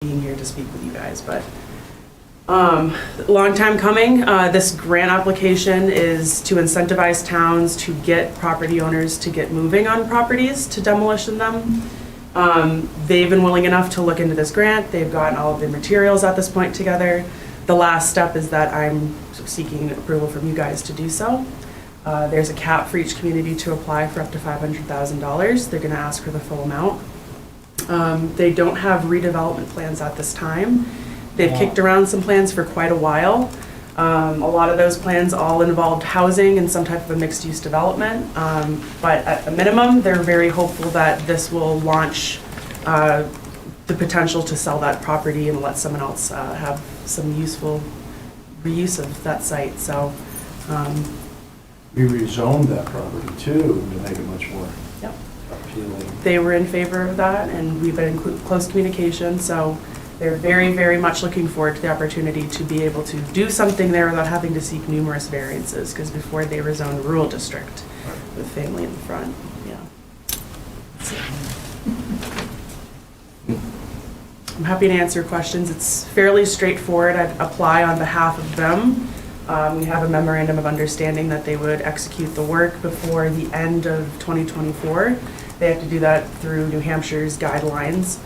being here to speak with you guys, but long time coming. This grant application is to incentivize towns to get property owners to get moving on properties to demolition them. They've been willing enough to look into this grant. They've gotten all of their materials at this point together. The last step is that I'm seeking approval from you guys to do so. There's a cap for each community to apply for up to $500,000. They're going to ask for the full amount. They don't have redevelopment plans at this time. They've kicked around some plans for quite a while. A lot of those plans all involved housing and some type of a mixed-use development. But at a minimum, they're very hopeful that this will launch the potential to sell that property and let someone else have some useful reuse of that site. So we rezoned that property too to make it much more yep. appealing. They were in favor of that, and we've been in close communication. So they're very, very much looking forward to the opportunity to be able to do something there without having to seek numerous variances, because before they were zoned rural district with family in the front. Yeah. I'm happy to answer questions. It's fairly straightforward. I'd apply on behalf of them. We have a memorandum of understanding that they would execute the work before the end of 2024. They have to do that through New Hampshire's guidelines.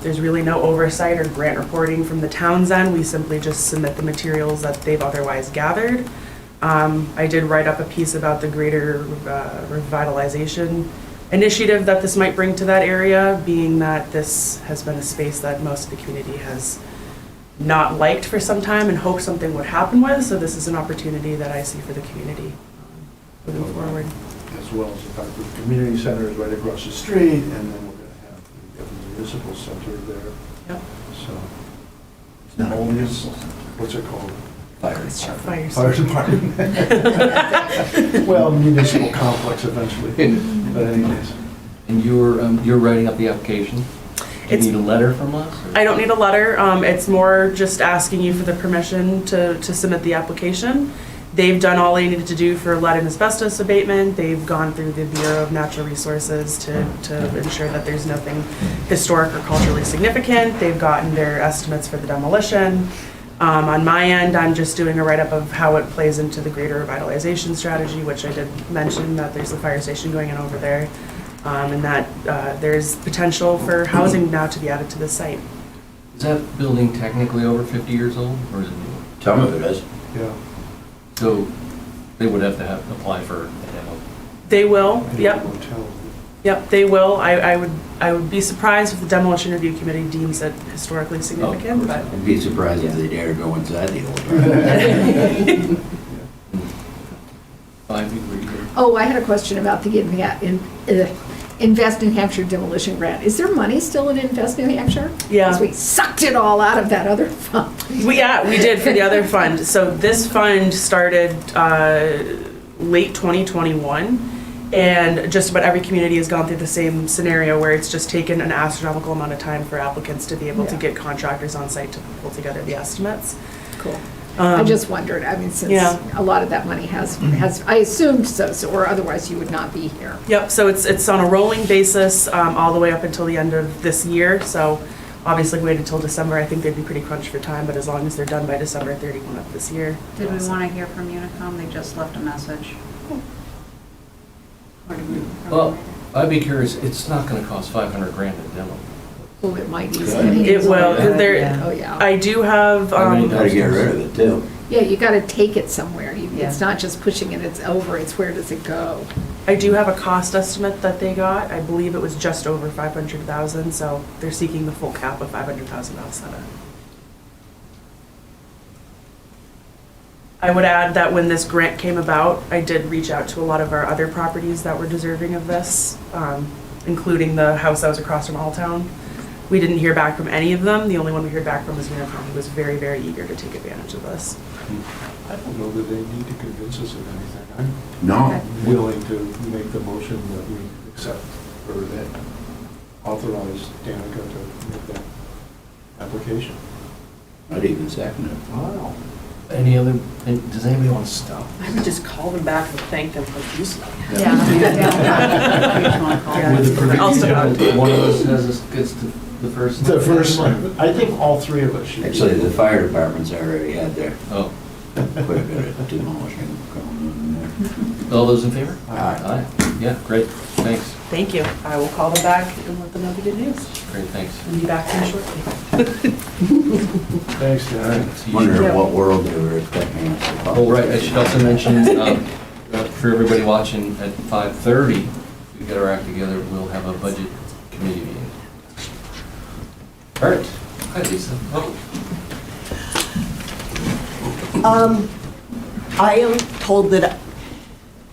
There's really no oversight or grant reporting from the town's end. We simply just submit the materials that they've otherwise gathered. I did write up a piece about the greater revitalization initiative that this might bring to that area, being that this has been a space that most of the community has not liked for some time and hoped something would happen with. So this is an opportunity that I see for the community moving forward. As well as the fact that the community center is right across the street, and then we're going to have the municipal center there. Yep. So It's not a municipal center. what's it called? Fire. Fire department. Well, municipal complex eventually. But anyways. And you're writing up the application? Do you need a letter from us? Or? I don't need a letter. It's more just asking you for the permission to submit the application. They've done all they needed to do for lead and asbestos abatement. They've gone through the Bureau of Natural Resources to ensure that there's nothing historic or culturally significant. They've gotten their estimates for the demolition. On my end, I'm just doing a write-up of how it plays into the greater revitalization strategy, which I did mention that there's a fire station going in over there, and that there's potential for housing now to be added to the site. Is that building technically over 50 years old, or is it new? Some of it is. Yeah. So they would have to apply for a demo. They will, yep. Hotel. Yep, they will. I would be surprised if the Demolition Review Committee deems it historically significant, but. I'd be surprised if they dare go inside the old one. I agree. Oh, I had a question about the Invest New Hampshire demolition grant. Is there money still in Invest New Hampshire? Yeah. Because we sucked it all out of that other fund. We did for the other fund. So this fund started late 2021, and just about every community has gone through the same scenario where it's just taken an astronomical amount of time for applicants to be able to get contractors on site to pull together the estimates. Cool. I just wondered, I mean, since a lot of that money has, I assumed so, or otherwise you would not be here. Yep, so it's on a rolling basis all the way up until the end of this year. So obviously wait until December. I think they'd be pretty crunched for time, but as long as they're done by December 31 of this year. Did we want to hear from Unicom? They just left a message. Or did we- Well, I'd be curious, it's not going to cost $500,000 to demo. Well, it might easily. It will, because Oh, yeah. I do have, You gotta get rid of it too. Yeah, you gotta take it somewhere. Yeah. It's not just pushing it, it's over, it's where does it go? I do have a cost estimate that they got. I believe it was just over 500,000, so they're seeking the full cap of 500,000 to offset it. I would add that when this grant came about, I did reach out to a lot of our other properties that were deserving of this, including the house that was across from Alltown. We didn't hear back from any of them. The only one we heard back from was Unicom, who was very, very eager to take advantage of this. I don't know that they need to convince us of anything. I'm No. willing to make the motion that we accept, or that authorize Danica to make that application. I'd even second it. Wow. Any other, does anybody want to stop? I would just call them back and thank them profusely. Yeah. Yeah. With the I'll provision stop. that one of us gets to the first? The first one, I think all three of us should. Actually, the fire department's already had their Oh, quite a bit of demolition going on in there. all those in favor? Aye. Aye, yeah, great, thanks, Thank you. I will call them back and let them know the good news. great, thanks. And be back to you shortly. Thanks, All Dan. right, see you Wonder shortly. what world they were expecting us to follow. Oh, right, I should also mention, for everybody watching at 5:30, if we get our act together, we'll have a budget committee meeting. All right, hi Lisa. Oh, I am told that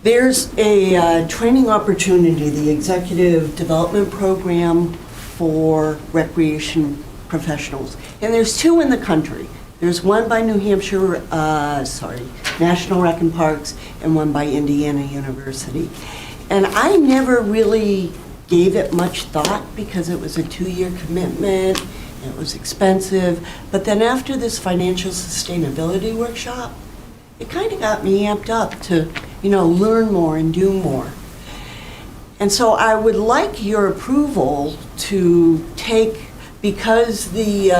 there's a training opportunity, the Executive Development Program for Recreation Professionals. And there's two in the country. There's one by New Hampshire, National Rec and Parks, and one by Indiana University. And I never really gave it much thought because it was a 2-year commitment, it was expensive. But then after this financial sustainability workshop, it kind of got me amped up to, learn more and do more. And so I would like your approval to take, because the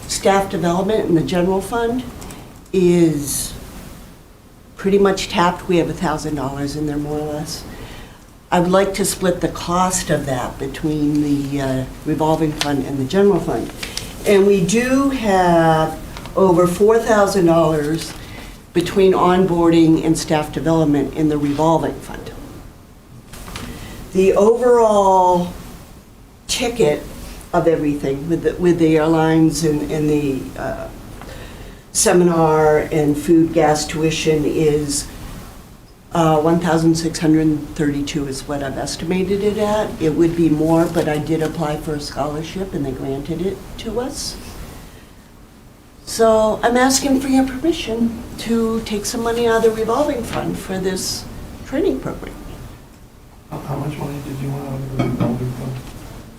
staff development in the general fund is pretty much tapped, we have $1,000 in there more or less. I would like to split the cost of that between the revolving fund and the general fund. And we do have over $4,000 between onboarding and staff development in the revolving fund. The overall ticket of everything with the airlines and the seminar and food, gas, tuition is $1,632 is what I've estimated it at. It would be more, but I did apply for a scholarship and they granted it to us. So I'm asking for your permission to take some money out of the revolving fund for this training program. How much money did you want out of the revolving fund?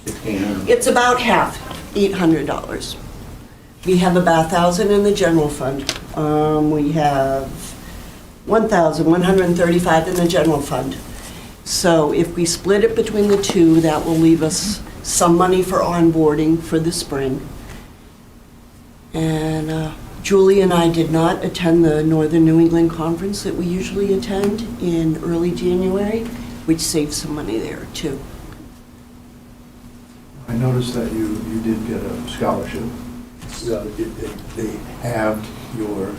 1,600. It's about half, $800. We have about $1,000 in the general fund. We have $1,135 in the general fund. So if we split it between the two, that will leave us some money for onboarding for the spring. And Julie and I did not attend the Northern New England Conference that we usually attend in early January, which saves some money there too. I noticed that you did get a scholarship. They halved your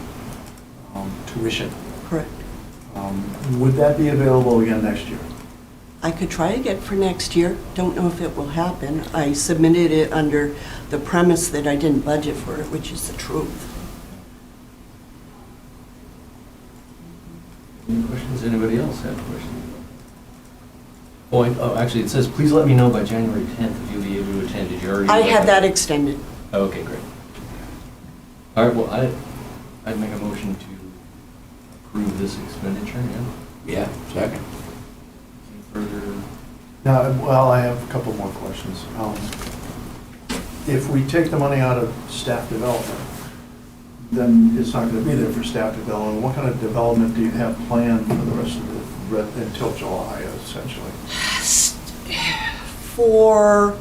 tuition. Correct. Would that be available again next year? I could try again for next year. Don't know if it will happen. I submitted it under the premise that I didn't budget for it, which is the truth. Any questions? Anybody else have questions? Oh, actually, it says, please let me know by January 10th if you'll be able to attend. Did you already? I had that extended. Oh, okay, great. All right, well, I'd make a motion to approve this expenditure, yeah? Yeah, second. Any further? Now, well, I have a couple more questions. If we take the money out of staff development, then it's not going to be there for staff development. What kind of development do you have planned for the rest of until July, essentially? For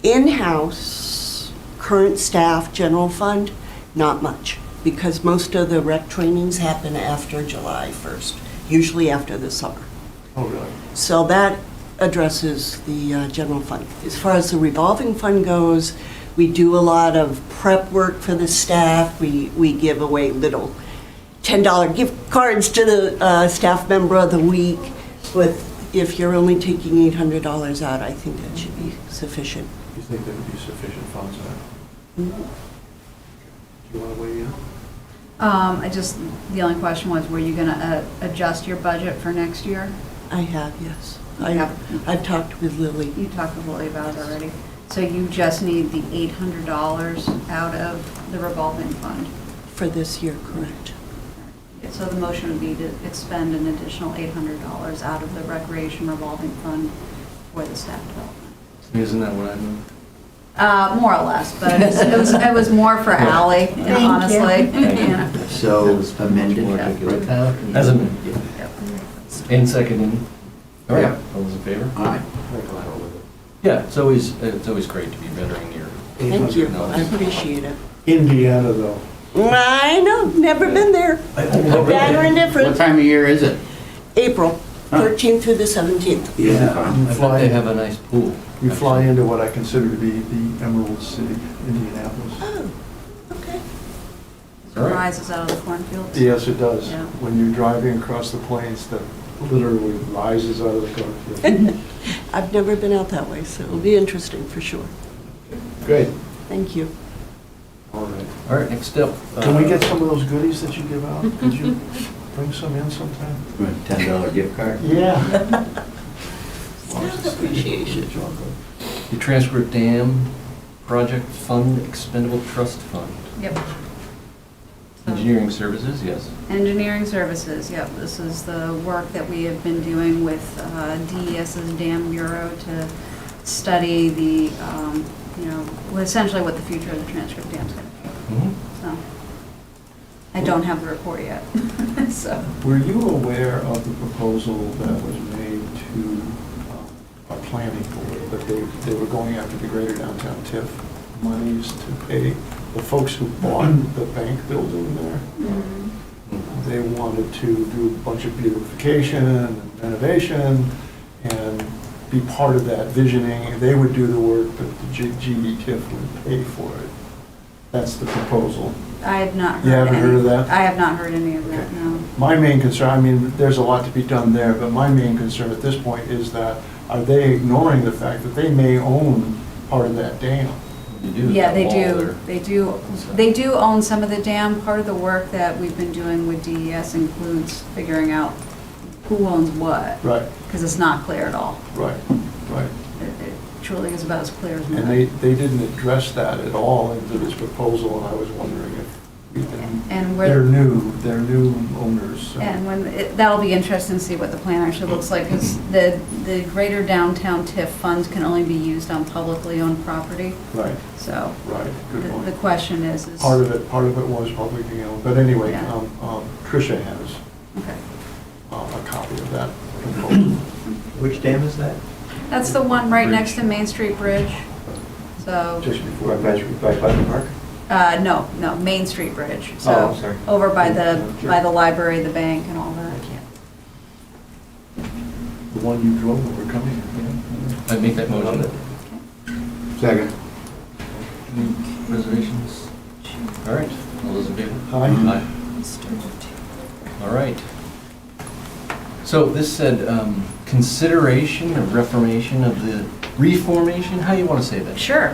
in-house, current staff, general fund, not much, because most of the rec trainings happen after July 1st, usually after the summer. Oh, really? So that addresses the general fund. As far as the revolving fund goes, we do a lot of prep work for the staff. We give away little $10 gift cards to the staff member of the week. But if you're only taking $800 out, I think that should be sufficient. You think there would be sufficient funds there? Mhm. Do you want to weigh in? The only question was, were you gonna adjust your budget for next year? I have, yes. Yeah. I've talked with Lily. You talked with Lily about it already. So you just need the $800 out of the revolving fund. For this year, correct. So the motion would be to expend an additional $800 out of the recreation revolving fund for the staff development. Isn't that what I moved? More or less, but it was more for Ally, honestly. Yeah. So amended, Yeah. right, Tyler? As amended, yeah. Yep. And seconded. All right, Yeah. all those in favor? Aye. Yeah, it's always great to be bettering your Thank you, $800. I appreciate it. Indiana, though. I know, never been there. Good, bad, or What indifferent. time of year is it? April 13th through the 17th. Yeah. I bet they have a nice pool. You fly into what I consider to be the Emerald City, Indianapolis. Oh, okay. All right. Rises out of the cornfields. Yes, it does. Yeah. When you're driving across the plains, that literally rises out of the cornfield. I've never been out that way, so it'll be interesting for sure. Great. Thank you. All right. All right, next up. Can we get some of those goodies that you give out? Could you bring some in sometime? $10 gift card? Yeah. Appreciation. The Transcript Dam Project Fund, Expendable Trust Fund. Yep. Engineering services, yes. Engineering services, yep. This is the work that we have been doing with DES's Dam Bureau to study the, essentially what the future of the Transcript Dam's going to be. Mhm. So, I don't have the report yet, so. Were you aware of the proposal that was made to our planning board, that they were going after the greater downtown TIF monies to pay the folks who bought the bank building there? They wanted to do a bunch of beautification and renovation and be part of that visioning. They would do the work, but the GD TIF would pay for it. That's the proposal. I have not heard. You haven't heard of that? I have not heard any of that, Okay. no. My main concern, I mean, there's a lot to be done there, but my main concern at this point is that, are they ignoring the fact that they may own part of that dam? You do. Yeah, that they wall do. there. They do own some of the dam. Part of the work that we've been doing with DES includes figuring out who owns what, Right, because it's not clear at all. right, right. It truly is about as clear as And mud. they didn't address that at all into this proposal, and I was wondering if we can, And they're we're, new owners. So. and that'll be interesting to see what the plan actually looks like, because the greater downtown TIF funds can only be used on publicly owned property, Right, so right, good the point. question is. Part of it was publicly owned, but anyway, Yeah. Tricia has Okay. a copy of that proposal. Which dam is that? That's the one right next to Main Street Bridge, so. Just before. By Putnam Park? No, Main Street Bridge. Oh, So I'm sorry. over by the library, the bank and all that. The one you drove over coming here. I make that motion. Second. Any reservations? All right, all those in favor? Aye. All right. So this said, consideration of reformation of the, reformation, how do you want to say that? Sure.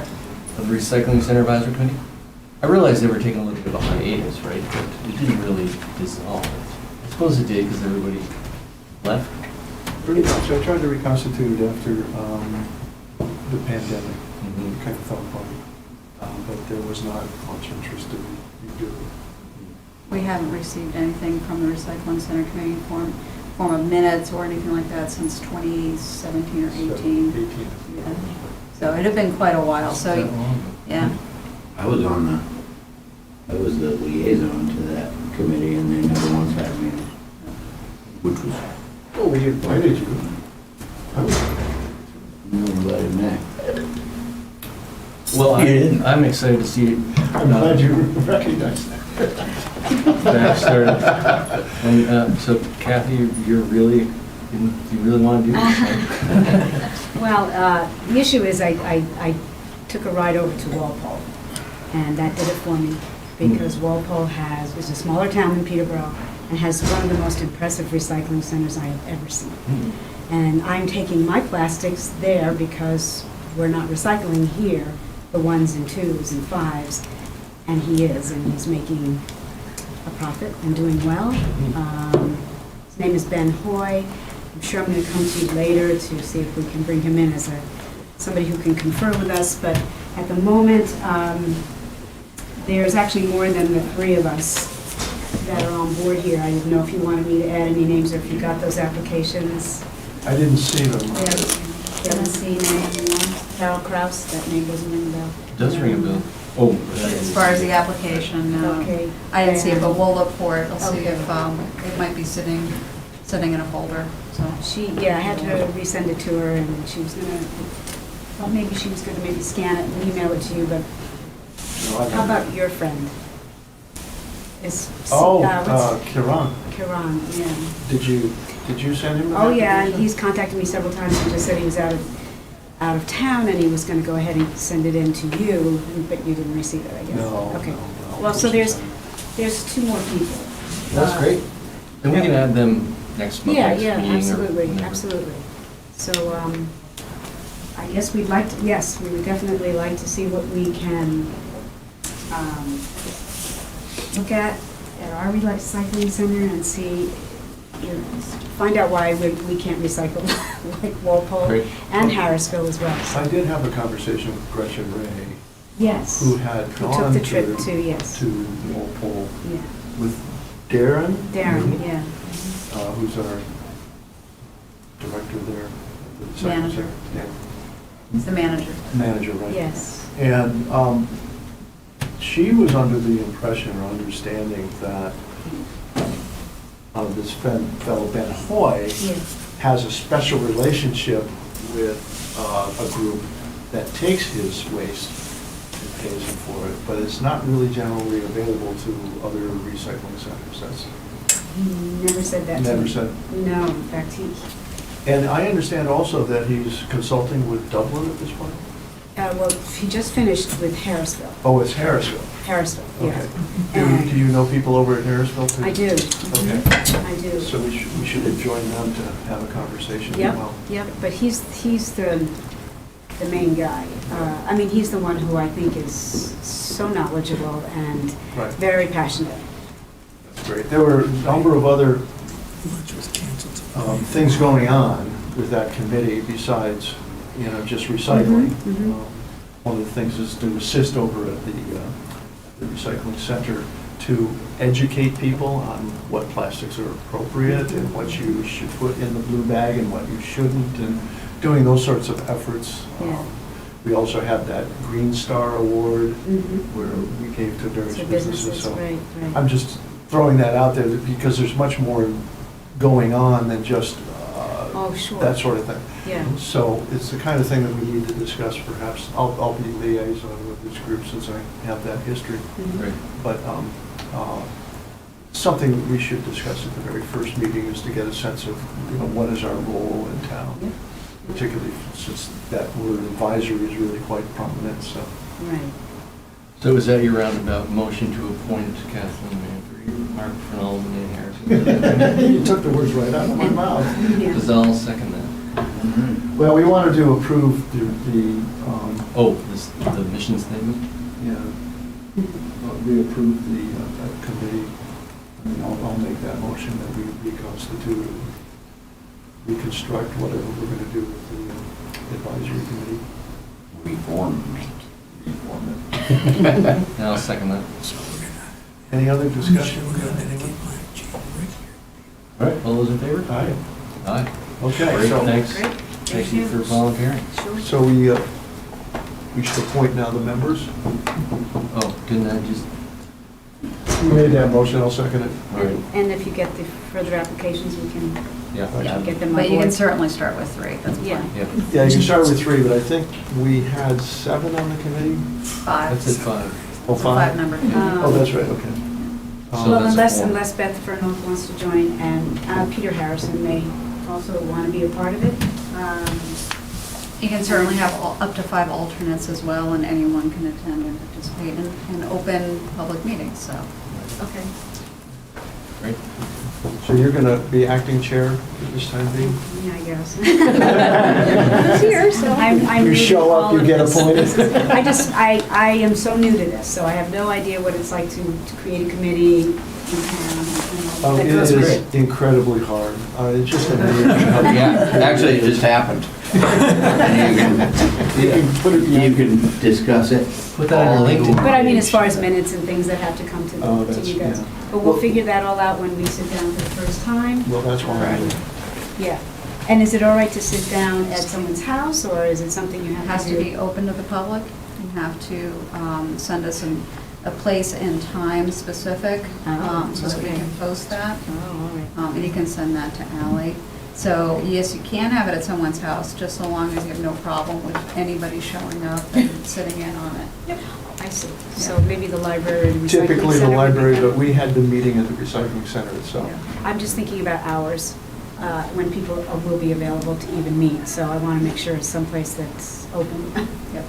Of the Recycling Center Advisory Committee? I realized they were taking a little bit of a hiatus, right? But it didn't really dissolve. I suppose it did because everybody left. Pretty much. I tried to reconstitute it after the pandemic. Mhm. Kind of fell apart. But there was not much interest to redo it. We haven't received anything from the Recycling Center Committee in form of minutes or anything like that since 2017 or 18. 18. Yeah. So it had been quite a while, so, That long. yeah. I was the liaison to that committee, and they never once had a meeting, which was, Oh, we invited you. I was- nobody met. Well, You didn't? I'm excited to see it I'm glad you recognized that. back started. And so Kathy, you really want to do this? Well, the issue is I took a ride over to Walpole, and that did it for me, because Walpole is a smaller town than Peterborough, and has one of the most impressive recycling centers I have ever seen. And I'm taking my plastics there because we're not recycling here, the 1s and 2s and 5s, and he is, and he's making a profit and doing well. His name is Ben Hoy. I'm sure I'm going to come to you later to see if we can bring him in as somebody who can confer with us, but at the moment, there's actually more than the 3 of us that are on board here. I didn't know if you wanted me to add any names or if you got those applications. I didn't see them. You haven't seen anyone? Carol Kraus, that name doesn't ring a bell. Does ring a bell. Oh. As far as the application, Okay. I didn't see it, but we'll look for it. I'll see Okay. if it might be sitting in a folder, so. I had to resend it to her, and she was gonna thought maybe she was gonna maybe scan it and email it to you, but No, I how don't. about your friend? Is, Oh, what's- Kiran, Kiran, yeah. did you send him? the Oh, yeah, and application? he's contacted me several times and just said he was out of town and he was gonna go ahead and send it in to you, but you didn't receive it, I guess. No, Okay. no, no. Well, so there's two more people. That's great. And we can add them next month, Yeah, next yeah, meeting or absolutely, whenever. absolutely. So, I guess we'd like to, yes, we would definitely like to see what we can, look at our recycling center and see, you know, find out why we can't recycle like Walpole Great. and Harrisville as well. I did have a conversation with Gretchen Ray, Yes. who had Who took gone the trip to, to yes, Walpole yeah. with Darren. Darren, yeah. Who's our director there, the Manager. secretary. Yeah. He's the manager. Manager, right? Yes. And she was under the impression or understanding that this fellow Ben Hoy Yeah. has a special relationship with a group that takes his waste and pays him for it, but it's not really generally available to other recycling centers. That's He never said that to me. never said. No, in fact, And I understand also that he's consulting with Dublin at this point? well, he just finished with Harrisville. Oh, it's Harrisville. Harrisville, yes. Okay. And Do you know people over at Harrisville too? I do. Okay. I do. So we should join them to have a conversation as Yep, well. yep, but he's the main guy. I mean, he's the one who I think is so knowledgeable and Right. very passionate. That's great. There were a number of other things going on with that committee besides, just recycling. Mhm, mhm. One of the things is to assist over at the recycling center to educate people on what plastics are appropriate and what you should put in the blue bag and what you shouldn't, and doing those sorts of efforts. Yeah. We also had that Green Star Award Mhm. where we gave to various So businesses. businesses, So right, right. I'm just throwing that out there because there's much more going on than just Oh, sure. that sort of thing. Yeah. So it's the kind of thing that we need to discuss perhaps. I'll be liaison with this group since I have that history. Mhm. Great. But something we should discuss at the very first meeting is to get a sense of, what is our role in town? Yep. Particularly since that word advisory is really quite prominent, so. Right. So is that your roundabout motion to appoint Kathleen Manfre, Mark Fernald, and Harrison? You took the words right out of my mouth. Yeah. Does I'll second that? Well, we wanted to approve the Oh, the mission statement? yeah, we approved the that committee. I mean, I'll make that motion that we reconstitute, reconstruct whatever we're going to do with the advisory committee. Reform. Now I'll second that. Any other discussion? All right, all those in favor? Aye. Aye. Okay, Great, so, thanks. Great. Thank you for volunteering. Sure. so we should appoint now the members. Oh, didn't I just, You made that motion, I'll second it. all right, And if you get the further applications, we can yeah. get them on But you can board. certainly start with 3, that's Yeah. fine. Yeah, Yeah, you can start with 3, but I think we had 7 on the committee. 5. that's at 5. Oh, It's a 5-member committee. Oh, that's right, okay. So Well, that's a unless four. Beth Fernald wants to join, and Peter Harrison may also want to be a part of it. You can certainly have up to 5 alternates as well, and anyone can attend and participate in open public meetings, so. Okay. Great. So you're going to be acting chair at this time being? Yeah, I guess. Who's here, so. I'm You new to show up, all you of get this. appointed. I am so new to this, so I have no idea what it's like to create a committee in town. Oh, That it goes with is incredibly hard. It's just amazing. Yeah, actually, it just happened. You can put it You behind. can discuss it. Put that on LinkedIn. But I mean, as far as minutes and things that have to come Oh, to that's, you guys. yeah. But we'll figure that all out when we sit down for the first time. Well, that's why Yeah. And is it all right to sit down at someone's house, or is it something you It have has to to do? be open to the public. You have to send us a place and time specific, Oh, so that we okay. can post that. Oh, all right. And you can send that to Ally. So, yes, you can have it at someone's house, just so long as you have no problem with anybody showing up and sitting in on it. I see. So maybe the library and recycling center. Typically the would be library, better. but we had the meeting at the recycling center itself. I'm just thinking about hours, when people will be available to even meet, so I want to make sure it's someplace that's open. Yep.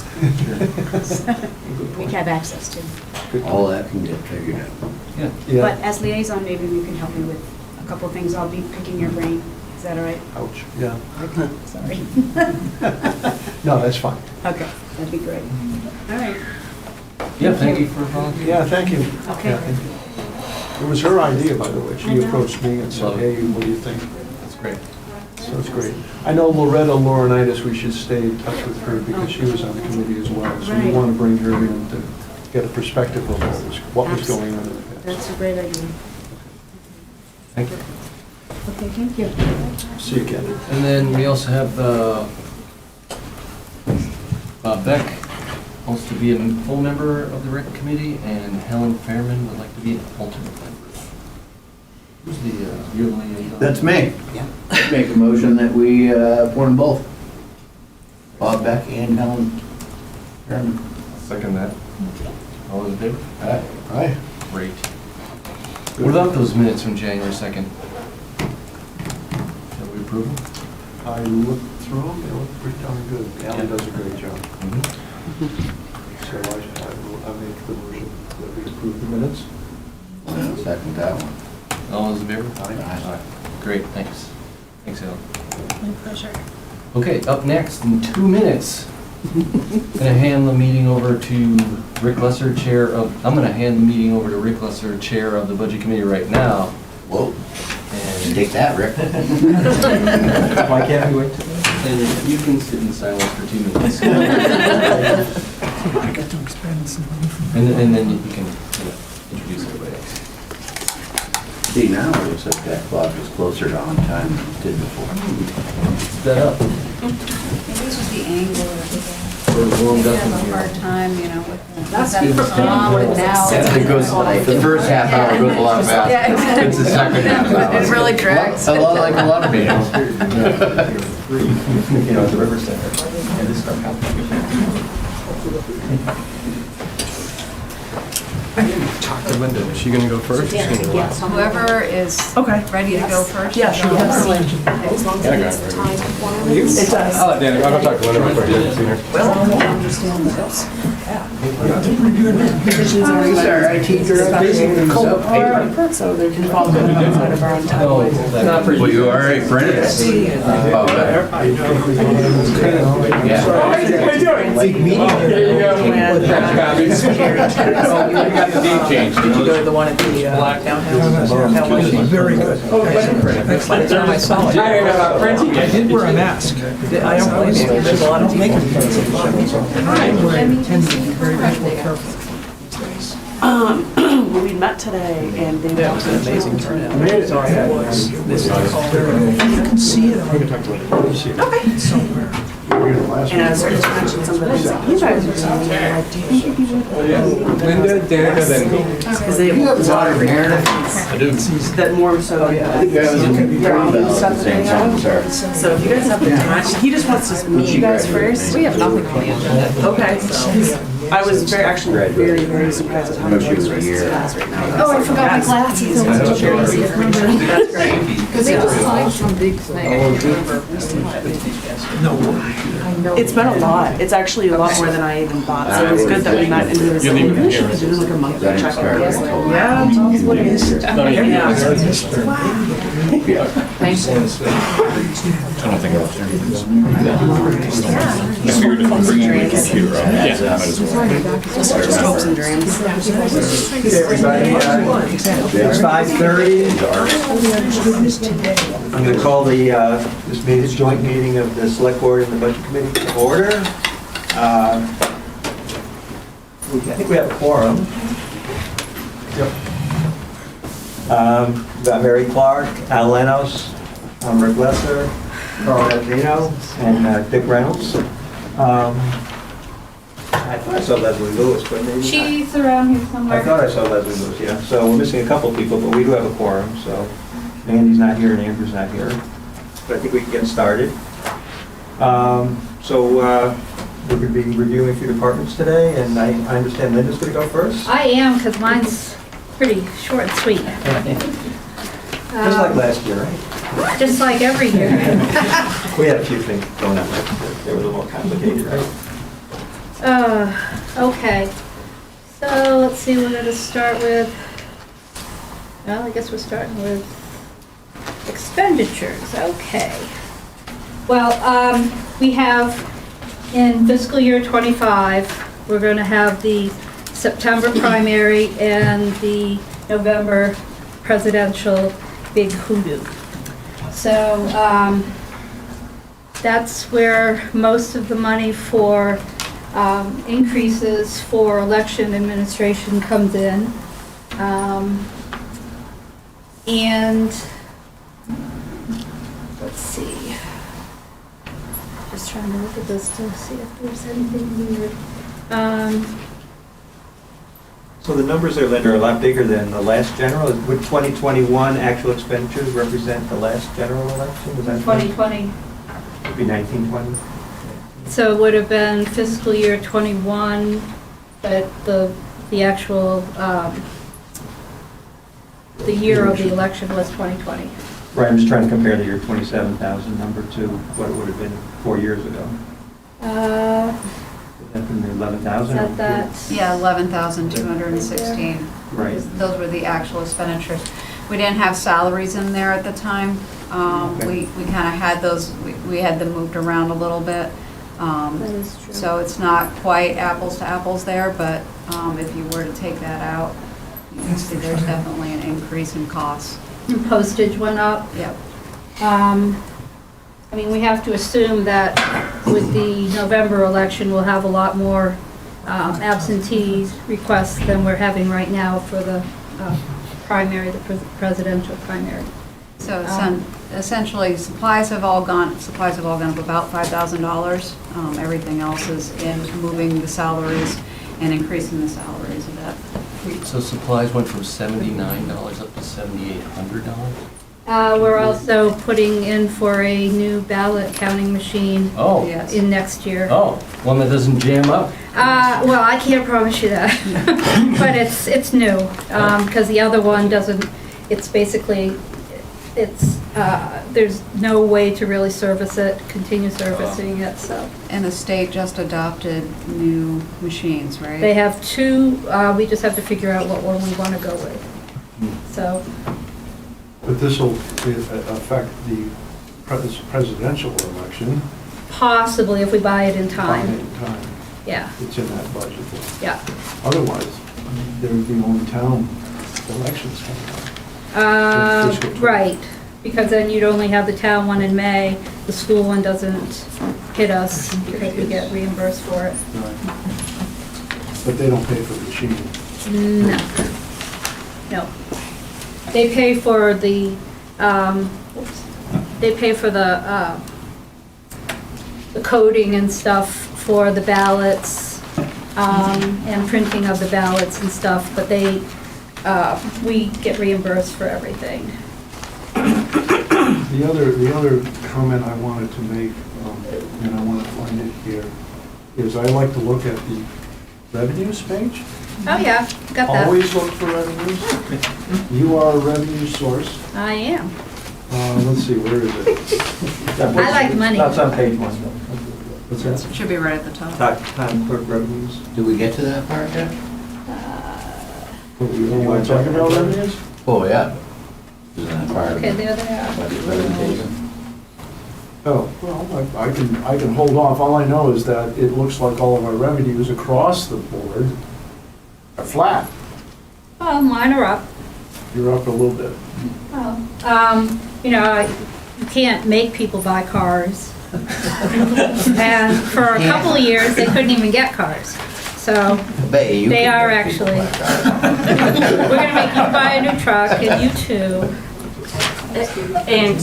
We have access to. Good. All that can get figured out. Yeah. Yeah. But as liaison, maybe you can help me with a couple of things. I'll be picking your brain. Is that all right? Ouch, yeah. Sorry. No, that's fine. Okay, that'd be great. All right. Yeah, thank you for volunteering. Yeah, thank you. Okay. Yeah. It was her idea, by the way. I She know. approached me and said, Love it. hey, what do you think? That's great. So it's great. I know Loretta Laurinaitis, we should stay in touch with her because she was on the committee as well. So we Right. want to bring her in to get a perspective of what was going on in the past. That's a great idea. Thank you. Okay, thank you. See you, Kevin. And then we also have Beck wants to be a full member of the rec committee, and Helen Fairman would like to be an alternate member. Who's your liaison? That's me. Make a motion that we appoint them both. Bob Beck and Helen Fairman. Second that. All in favor? Aye. Aye. Great. What about those minutes from January 2nd? Shall we approve them? I looked through them, they look pretty darn good. Alan does a great job. So I make the motion that we approve the minutes. I'll second that one. All those in favor? Aye. Great, thanks. Thanks, Al. My pleasure. Okay, up next, in 2 minutes, gonna hand the meeting over to Rick Lesser, I'm gonna hand the meeting over to Rick Lesser, Chair of the Budget Committee right now. Whoa, And take that, Rick. Why can't we wait till and you can sit in silence for 2 minutes. I got to expend some money from. And then you can introduce everybody else. See, now it looks like that clock is closer to on time than it did before. Set up. Maybe this was the angle of the, We're warmed we up have in a here. hard time, you know, with That's that good. song, and now. It goes, the first half hour goes a lot faster. Yeah, exactly. It's the second half hour. It really drags. A lot like a lot of meetings. you know, at the River Center, and this stuff happens. Talk to Linda, is she gonna go first? Yes. Whoever is Okay. ready to go first. Yeah, sure. It does. I'll let Danny, I'll go talk to Linda real quick, I haven't seen her. Positions are so they can fall outside of our own time. Not for Well, you already printed it. Oh, better. Yeah. You got the name changed. Did you go to the one at the downtown? Very good. Excellent. I saw it. I did wear a mask. I don't blame you. There's a lot of people. I tend to be very much more careful. We met today and they Yeah, it was an amazing turnout. It was. This is you can see it somewhere. and I started to mention some of the things that you guys are doing. And I do think you would. Linda, Danica, then me. Because they have a lot of I do. that more so. I think I was in Crown Bell at the same time, sir. So if you guys have the time, he just wants to meet you guys first. We have nothing on the agenda. Okay, so I was very surprised at how much resources he has right now. Oh, I forgot my glasses. That's great. Because they just signed some big thing. No. It's been a lot. It's actually a lot more than I even thought. So it was good that we met and he was like, maybe we should do like a monthly check. I was like, yeah, tell us what it is. Yeah. Thank you. I don't think I was there. I figured if I'm bringing my computer on, might as well. Just hopes and dreams. Okay, everybody, it's 5:30. I'm going to call this joint meeting of the Select Board and the Budget Committee to order. I think we have a quorum. We've got Mary Clark, Al Lenos, Rick Lesser, Carl Adrino, and Dick Reynolds. I thought I saw Leslie Lewis, but maybe not. She's around here somewhere. I thought I saw Leslie Lewis, yeah. So we're missing a couple people, but we do have a quorum, so Andy's not here and Andrew's not here. but I think we can get started. So we're going to be reviewing a few departments today, and I understand Linda's going to go first. I am, because mine's pretty short and sweet. Just like last year, right? Just like every year. We had a few things going on last year. They were a little more complicated, right? Okay. So let's see, we're gonna start with, well, I guess we're starting with expenditures, okay. Well, we have in fiscal year '25, we're gonna have the September primary and the November presidential big hoodoo. So that's where most of the money for increases for election administration comes in. And let's see. Just trying to look at this to see if there's anything weird. So the numbers there, Linda, are a lot bigger than the last general. Would 2021 actual expenditures represent the last general election? Was that 2020. Would be 1920? So it would have been fiscal year '21, but the actual, the year of the election was 2020. Right, I'm just trying to compare the year 27,000 number to what it would have been 4 years ago. Would that been the 11,000? Is that? Yeah, 11,216. Right. Those were the actual expenditures. We didn't have salaries in there at the time. Okay. We kind of had those, we had them moved around a little bit. That is true. So it's not quite apples to apples there, but if you were to take that out, you can see there's definitely an increase in costs. And postage went up. Yep. I mean, we have to assume that with the November election, we'll have a lot more absentee requests than we're having right now for the primary, the presidential primary. So essentially, supplies have all gone up about $5,000. Everything else is in moving the salaries and increasing the salaries a bit. So supplies went from $79 up to $7,800? We're also putting in for a new ballot counting machine Oh, Yes. in next year. oh, one that doesn't jam up? Well, I can't promise you that, but it's new, because the other one doesn't, it's basically, there's no way to really service it, continue servicing it, so. And the state just adopted new machines, right? They have two, we just have to figure out what one we want to go with, so. But this will affect the presidential election. Possibly if we buy it in Buy it time, in time. yeah, It's in that budget. yeah. Otherwise, there would be only town elections coming up. Fiscal 20. Right, because then you'd only have the town one in May, the school one doesn't hit us because we get reimbursed for it. Right. But they don't pay for the machine. No. No. They pay for the, they pay for the coding and stuff for the ballots, and printing of the ballots and stuff, but they, we get reimbursed for everything. The other comment I wanted to make, and I want to find it here, is I like to look at the revenues page. Oh, yeah, got that. Always look for revenues. You are a revenue source. I am. Let's see, where is it? I like money. That's on page 1, though. What's that? Should be right at the top. Town clerk revenues. Did we get to that part yet? You want to talk about revenues? Oh, yeah. Isn't that part of Okay, the there they are. budget presentation? Oh, well, I can hold off. All I know is that it looks like all of our revenues across the board are flat. Well, mine are up. You're up a little bit. Well, you know, you can't make people buy cars. And for a couple of years, they couldn't even get cars. So Bay, you they can are make people actually. buy cars. We're gonna make you buy a new truck, and you too. And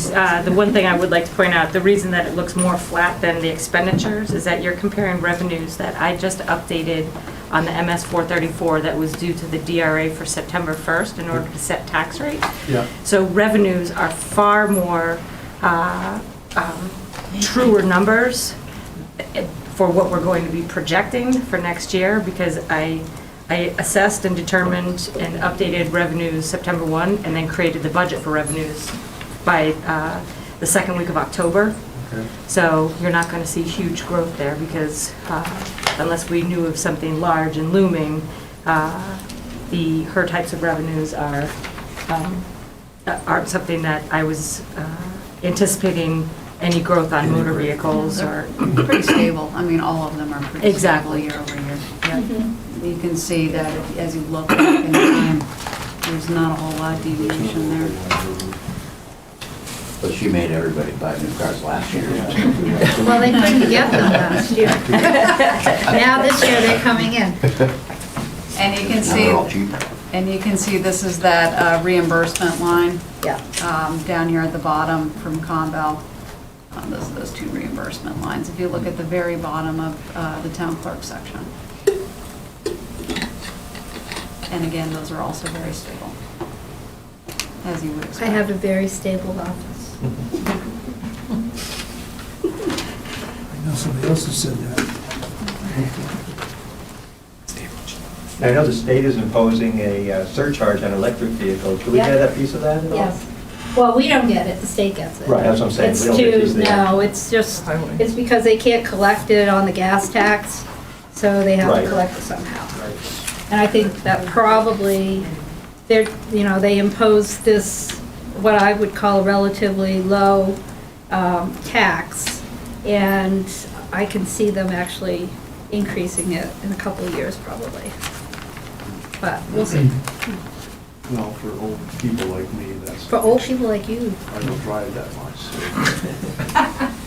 the one thing I would like to point out, the reason that it looks more flat than the expenditures is that you're comparing revenues that I just updated on the MS 434 that was due to the DRA for September 1st in order to set tax rate. Yeah. So revenues are far more truer numbers for what we're going to be projecting for next year, because I assessed and determined and updated revenues September 1, and then created the budget for revenues by the second week of October. Okay. So you're not going to see huge growth there, because unless we knew of something large and looming, her types of revenues aren't something that I was anticipating any growth on motor vehicles or. Pretty stable. I mean, all of them are pretty stable Exactly. year over year. You can see that as you look back in time, there's not a whole lot of deviation there. But she made everybody buy new cars last year. Well, they couldn't get them last year. Now this year they're coming in. And you can Now they're all see, cheaper. and you can see this is that reimbursement line Yeah. down here at the bottom from Conval. Those two reimbursement lines. If you look at the very bottom of the town clerk section. And again, those are also very stable, as you would I expect. have a very stable office. I know somebody else has said that. I know the state is imposing a surcharge on electric vehicles. Do we Yeah. get a piece of that at all? Yes. Well, we don't get it, the state gets it. Right, that's what I'm saying. It's We don't get a piece of that. no, it's just, Highway. it's because they can't collect it on the gas tax, so they have to Right. collect it somehow. Right. And I think that probably, they impose this, what I would call a relatively low tax, and I can see them actually increasing it in a couple of years probably. But we'll see. Well, for old people like me, that's. For old people like you. I don't drive that much, so.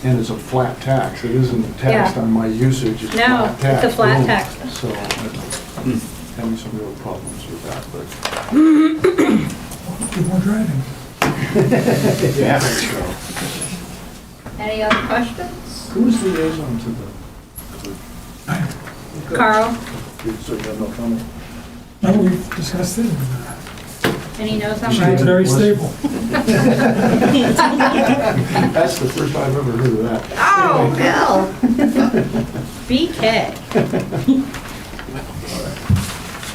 And it's a flat tax, it isn't taxed Yeah. on my usage, it's No, flat tax. it's a flat boom. tax. So, I'm having some real problems with that, but. Keep on driving. Yeah, so. Any other questions? Who's liaison to the? Carl? So you have no comment? No, we've discussed it. And he knows I'm She's right. very stable. That's the first I've ever heard of that. Oh, Bill. BK.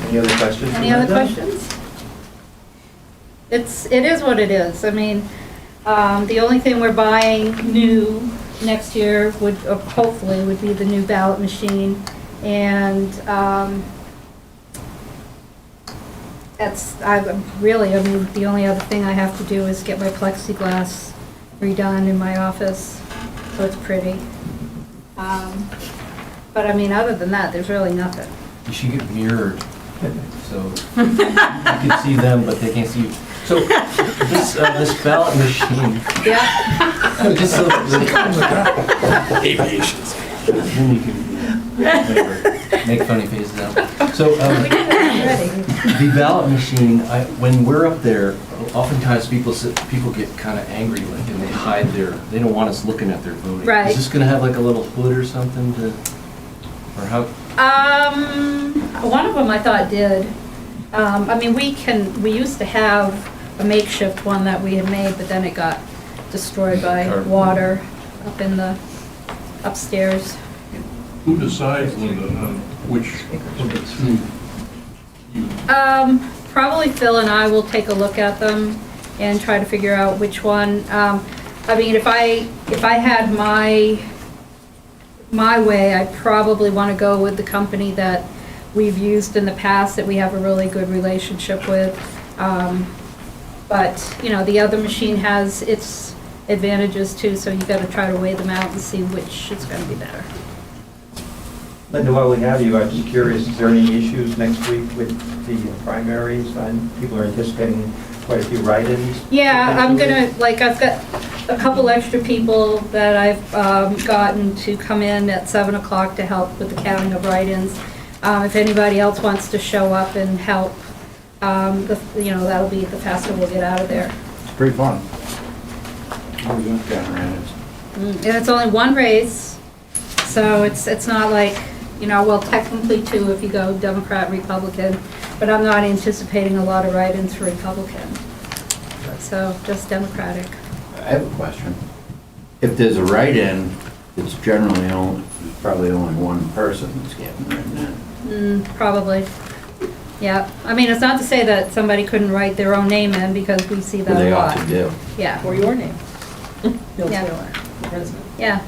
Any other questions? Any other questions? It is what it is. I mean, the only thing we're buying new next year would, hopefully, would be the new ballot machine. And the only other thing I have to do is get my plexiglass redone in my office, so it's pretty. But I mean, other than that, there's really nothing. You should get mirrored, so you can see them, but they can't see you. So this ballot machine, Yeah. just so aviations. Then you can make funny faces out. So Ready. the ballot machine, when we're up there, oftentimes people get kind of angry, like, and they hide they don't want us looking at their voting. Right. Is this gonna have like a little hood or something or how? One of them I thought did. I mean, we used to have a makeshift one that we had made, but then it got destroyed by water up in the upstairs. Who decides, Linda, on which of the two you Probably Phil and I will take a look at them and try to figure out which one. I mean, if I had my way, I'd probably want to go with the company that we've used in the past, that we have a really good relationship with. But, the other machine has its advantages too, so you've got to try to weigh them out and see which is going to be better. Linda, while we have you, I'm just curious, is there any issues next week with the primaries? People are anticipating quite a few write-ins. Yeah, I'm potentially. gonna, I've got a couple extra people that I've gotten to come in at 7 o'clock to help with the counting of write-ins. If anybody else wants to show up and help, that'll be the faster we'll get out of there. It's pretty fun. And it's only one race, so it's not like, well, technically two if you go Democrat, Republican, but I'm not anticipating a lot of write-ins for Republican. So just Democratic. I have a question. if there's a write-in, it's generally probably only one person that's getting written in. Probably. Yeah, I mean, it's not to say that somebody couldn't write their own name in, because we see that They a ought lot. to do. Yeah, Or your name. Bill Yeah. Taylor, president. yeah,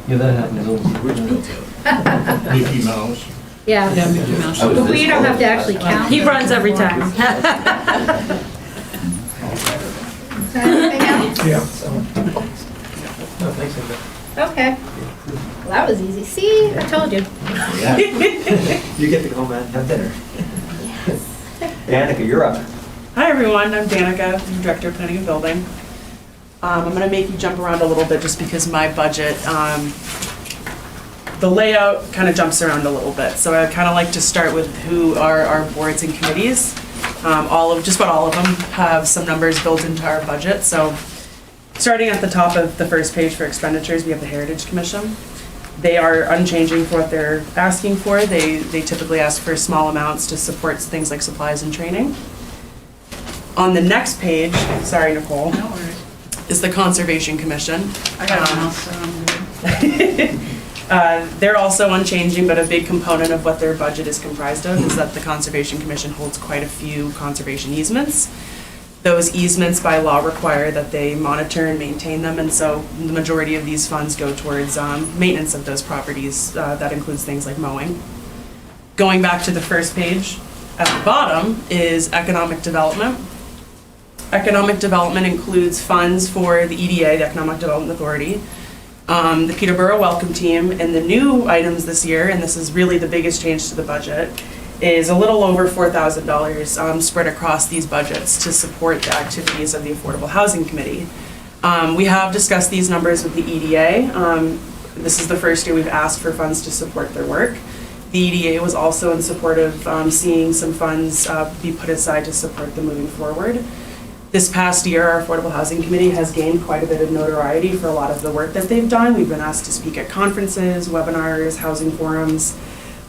Yeah, that happens all. Mickey Mouse. yeah. Mickey Mouse. I was But we this don't have to close. actually count. He runs every time. Anything else? Yeah. No, thanks, Linda. Okay. Well, that was easy. See, I told you. Yeah. You get to go home and have dinner. Danica, you're up. Hi, everyone. I'm Danica, I'm Director of Planning and Building. I'm going to make you jump around a little bit just because my budget, the layout kind of jumps around a little bit. So I kind of like to start with who are our boards and committees. Just about all of them have some numbers built into our budget. So starting at the top of the first page for expenditures, we have the Heritage Commission. They are unchanging for what they're asking for. They typically ask for small amounts to support things like supplies and training. On the next page, sorry, Nicole, No worries. is the Conservation Commission. I got a mouse, so I'm good. They're also unchanging, but a big component of what their budget is comprised of is that the Conservation Commission holds quite a few conservation easements. Those easements by law require that they monitor and maintain them, and so the majority of these funds go towards maintenance of those properties. That includes things like mowing. Going back to the first page, at the bottom is economic development. Economic development includes funds for the EDA, the Economic Development Authority, the Peterborough Welcome Team, and the new items this year, and this is really the biggest change to the budget, is a little over $4,000 spread across these budgets to support the activities of the Affordable Housing Committee. We have discussed these numbers with the EDA. This is the first year we've asked for funds to support their work. The EDA was also in support of seeing some funds be put aside to support them moving forward. This past year, our Affordable Housing Committee has gained quite a bit of notoriety for a lot of the work that they've done. We've been asked to speak at conferences, webinars, housing forums,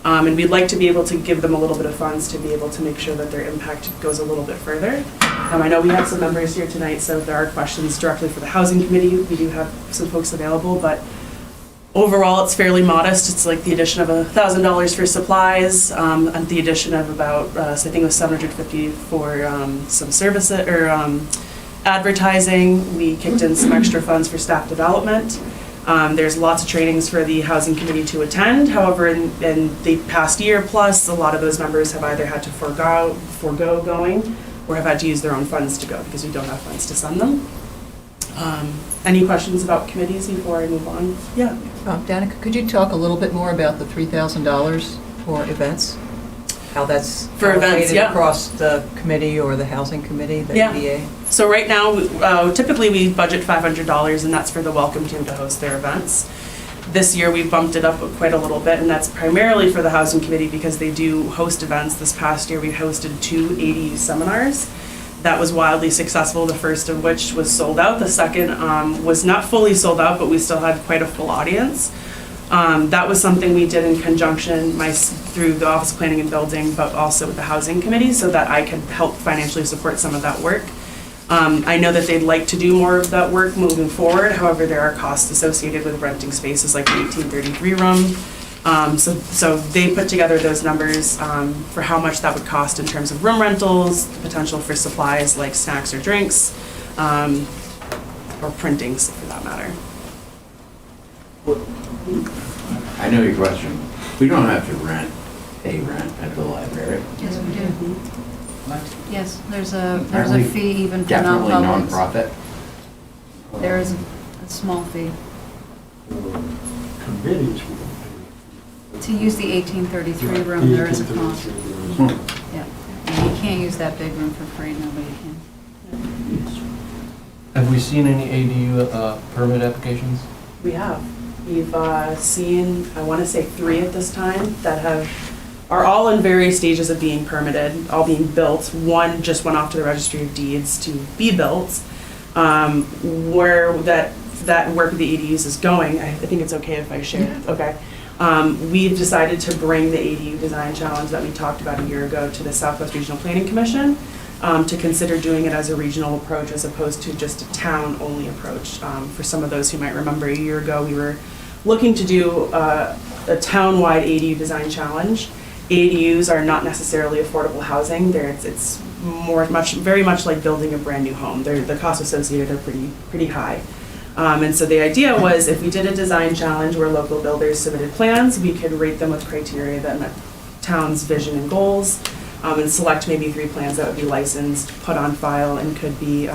and we'd like to be able to give them a little bit of funds to be able to make sure that their impact goes a little bit further. I know we have some members here tonight, so if there are questions directly for the Housing Committee, we do have some folks available, but overall, it's fairly modest. It's like the addition of $1,000 for supplies, and the addition of about, I think it was $750 for some services or advertising. We kicked in some extra funds for staff development. There's lots of trainings for the Housing Committee to attend. However, in the past year plus, a lot of those members have either had to forego going or have had to use their own funds to go because we don't have funds to send them. Any questions about committees before I move on? Yeah. Danica, could you talk a little bit more about the $3,000 for events? How that's For events, allocated yeah. across the committee or the housing committee, the Yeah. EDA? So right now, typically we budget $500, and that's for the Welcome Team to host their events. This year, we've bumped it up quite a little bit, and that's primarily for the Housing Committee because they do host events. This past year, we hosted 2 ADU seminars. That was wildly successful, the first of which was sold out. The second was not fully sold out, but we still had quite a full audience. That was something we did in conjunction through the Office of Planning and Building, but also with the Housing Committee so that I could help financially support some of that work. I know that they'd like to do more of that work moving forward. However, there are costs associated with renting spaces like the 1833 room. So they put together those numbers for how much that would cost in terms of room rentals, the potential for supplies like snacks or drinks, or printings for that matter. I know your question. We don't have to pay rent at the library. Yes, we do. What? Yes, there's a Apparently fee even for Definitely non-publics. nonprofit. There is a small fee Committees. to use the 1833 room. There is a cost. Yeah, and you can't use that big room for free. Nobody can. Have we seen any ADU permit applications? We have. We've seen, I want to say 3 at this time that are all in various stages of being permitted, all being built. One just went off to the Registry of Deeds to be built. Where that work with the ADUs is going, I think it's okay if I share. Yeah. Okay. We've decided to bring the ADU design challenge that we talked about a year ago to the Southwest Regional Planning Commission to consider doing it as a regional approach as opposed to just a town-only approach. For some of those who might remember, a year ago, we were looking to do a town-wide ADU design challenge. ADUs are not necessarily affordable housing. It's very much like building a brand new home. The costs associated are pretty high. And so the idea was if we did a design challenge where local builders submitted plans, we could rate them with criteria that met town's vision and goals, and select maybe 3 plans that would be licensed, put on file, and could be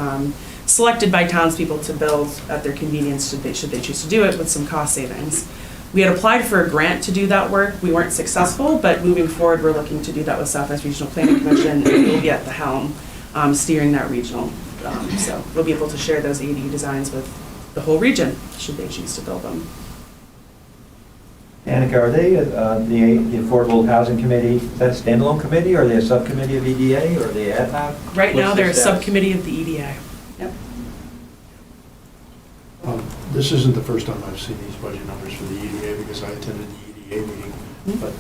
selected by townspeople to build at their convenience should they choose to do it with some cost savings. We had applied for a grant to do that work. We weren't successful, but moving forward, we're looking to do that with Southwest Regional Planning Commission, and we'll be at the helm steering that regional. So we'll be able to share those ADU designs with the whole region, should they choose to build them. Danica, are they the Affordable Housing Committee, is that a standalone committee, or are they a subcommittee of EDA, or are they ad hoc? Right now, What's they're the a status? subcommittee of the EDA. Yep. This isn't the first time I've seen these budget numbers for the EDA because I attended the EDA meeting. But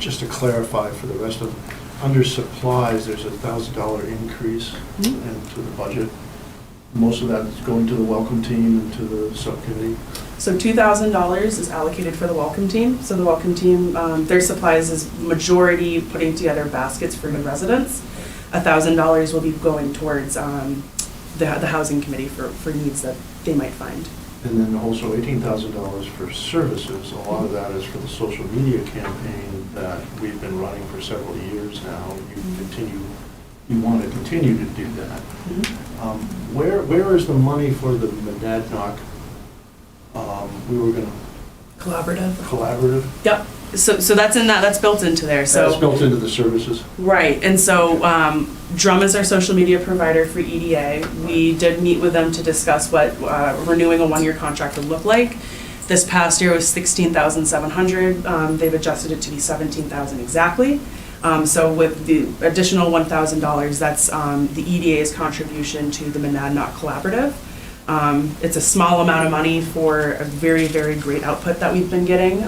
just to clarify for the rest of them, under supplies, there's a $1,000 increase into the budget. Most of that is going to the welcome team and to the subcommittee. So $2,000 is allocated for the welcome team. So the welcome team, their supplies is majority putting together baskets for new residents. $1,000 will be going towards the housing committee for needs that they might find. And then also $18,000 for services. A lot of that is for the social media campaign that we've been running for several years now. You want to continue to do that. Where is the money for the Monadnock? We were going to collaborative. Yep. So that's built into there. So That's built into the services. right. And so Drum is our social media provider for EDA. We did meet with them to discuss what renewing a 1-year contract would look like. This past year was $16,700. They've adjusted it to be $17,000 exactly. So with the additional $1,000, that's the EDA's contribution to the Monadnock Collaborative. It's a small amount of money for a very, very great output that we've been getting.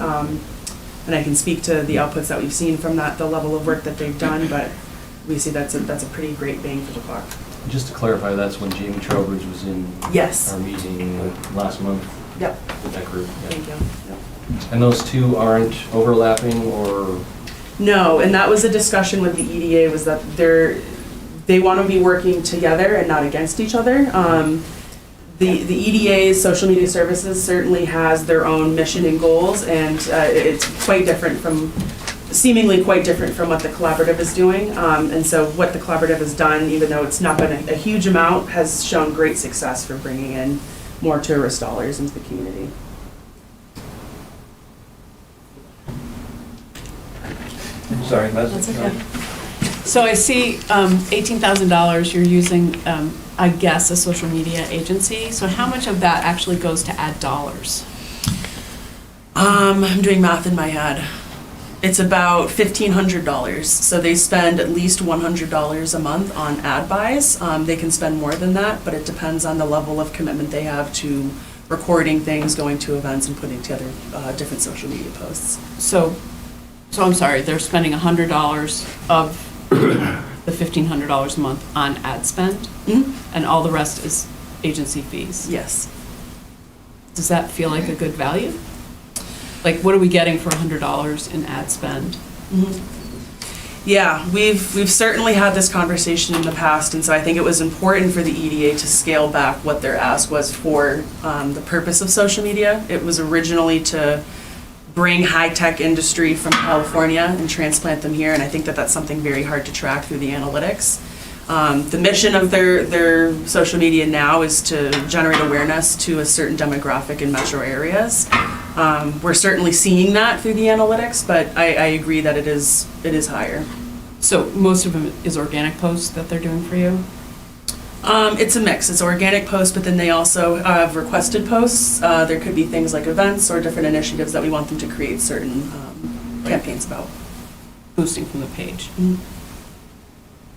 And I can speak to the outputs that we've seen from that, the level of work that they've done, but we see that's a pretty great bang for the buck. Just to clarify, that's when Jamie Trowbridge was in Yes. our meeting last month Yep. with that group. Yeah. Thank you. Yep. And those two aren't overlapping or? No, and that was a discussion with the EDA, was that they want to be working together and not against each other. The EDA's social media services certainly has their own mission and goals, and it's seemingly quite different from what the collaborative is doing. And so what the collaborative has done, even though it's not been a huge amount, has shown great success for bringing in more tourist dollars into the community. Sorry, Leslie. That's okay. So I see $18,000 you're using, I guess, a social media agency. So how much of that actually goes to ad dollars? I'm doing math in my head. It's about $1,500. So they spend at least $100 a month on ad buys. They can spend more than that, but it depends on the level of commitment they have to recording things, going to events, and putting together different social media posts. So I'm sorry, they're spending $100 of the $1,500 a month on ad spend, and all the rest is agency fees. Yes. Does that feel like a good value? Like, what are we getting for $100 in ad spend? Yeah, we've certainly had this conversation in the past, and so I think it was important for the EDA to scale back what their ask was for the purpose of social media. It was originally to bring high-tech industry from California and transplant them here, and I think that that's something very hard to track through the analytics. The mission of their social media now is to generate awareness to a certain demographic in metro areas. We're certainly seeing that through the analytics, but I agree that it is higher. So most of them is organic posts that they're doing for you? It's a mix. It's organic posts, but then they also have requested posts. There could be things like events or different initiatives that we want them to create certain campaigns about. Boosting from the page.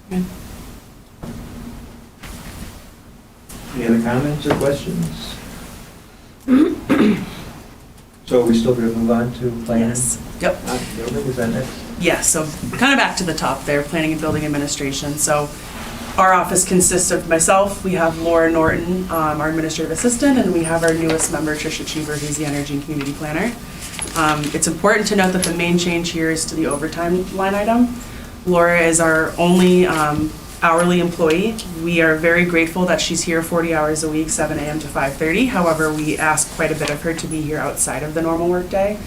Okay. Any other comments or questions? So are we still going to move on to planning? Yes. Yep. Building, is that next? Yes, so kind of back to the top there, planning and building administration. So our office consists of myself, we have Laura Norton, our administrative assistant, and we have our newest member, Tricia Cheever, who's the energy and community planner. It's important to note that the main change here is to the overtime line item. Laura is our only hourly employee. We are very grateful that she's here 40 hours a week, 7 a.m. to 5:30. However, we ask quite a bit of her to be here outside of the normal workday.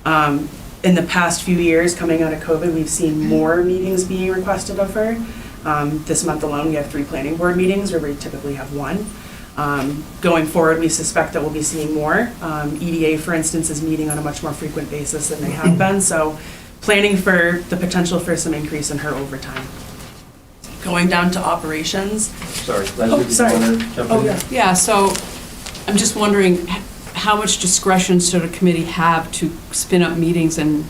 In the past few years, coming out of COVID, we've seen more meetings being requested of her. This month alone, we have 3 planning board meetings, where we typically have 1. Going forward, we suspect that we'll be seeing more. EDA, for instance, is meeting on a much more frequent basis than they have been, so planning for the potential for some increase in her overtime. Going down to operations. Sorry, Leslie, did you sorry. want to jump in? Oh, yeah. Yeah, so I'm just wondering, how much discretion should a committee have to spin up meetings and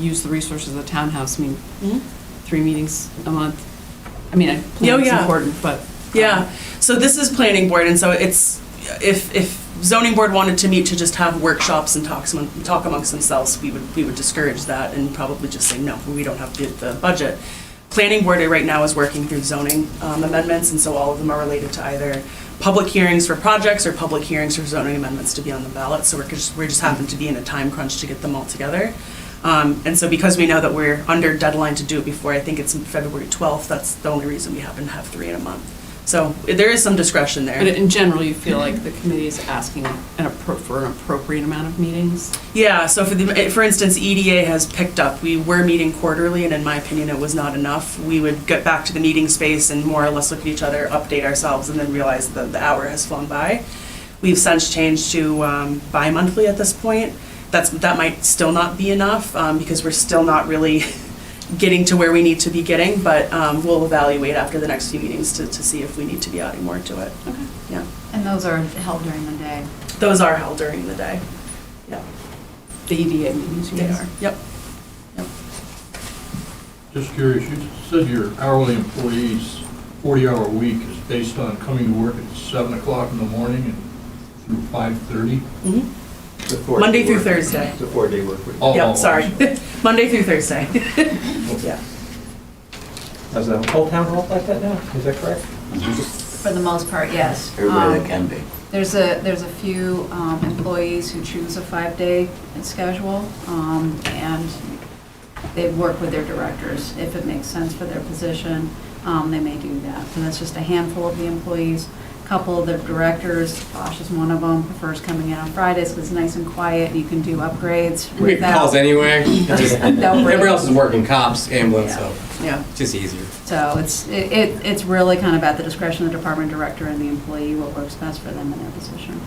use the resources of the townhouse? I mean, 3 meetings a month. I mean, planning's important, but. Yeah, so this is planning board, and so it's, if zoning board wanted to meet to just have workshops and talk amongst themselves, we would discourage that and probably just say, no, we don't have the budget. Planning board right now is working through zoning amendments, and so all of them are related to either public hearings for projects or public hearings for zoning amendments to be on the ballot, so we're just happen to be in a time crunch to get them all together. And so because we know that we're under deadline to do it before, I think it's February 12th, that's the only reason we happen to have 3 in a month. So there is some discretion there. But in general, you feel like the committee is asking for an appropriate amount of meetings? Yeah, so for instance, EDA has picked up. We were meeting quarterly, and in my opinion, it was not enough. We would get back to the meeting space and more or less look at each other, update ourselves, and then realize that the hour has flown by. We've since changed to bi-monthly at this point. That might still not be enough because we're still not really getting to where we need to be getting, but we'll evaluate after the next few meetings to see if we need to be adding more to it. Okay. Yeah. And those are held during the day. Those are held during the day. Yeah. The EDA meetings, They are. Yep. Just curious, you said your hourly employees, 40-hour week is based on coming to work at 7 o'clock in the morning and through 5:30? Mm-hmm. It's a 4-day Monday through work- Thursday. It's a 4-day work week. Oh, Yep, sorry. Monday through Thursday. Yeah. Is the whole town hall like that now? Is that correct? For the most part, yes. Everybody that can be. There's a few employees who choose a 5-day schedule, and they work with their directors. If it makes sense for their position, they may do that. So that's just a handful of the employees. A couple of the directors, Bosch is one of them, prefers coming in on Fridays because it's nice and quiet. You can do upgrades We make calls anyway. Everybody else is working, cops, ambulance, Yeah. so Yeah. it's just easier. So it's really kind of at the discretion of the department director and the employee, what works best for them in their position.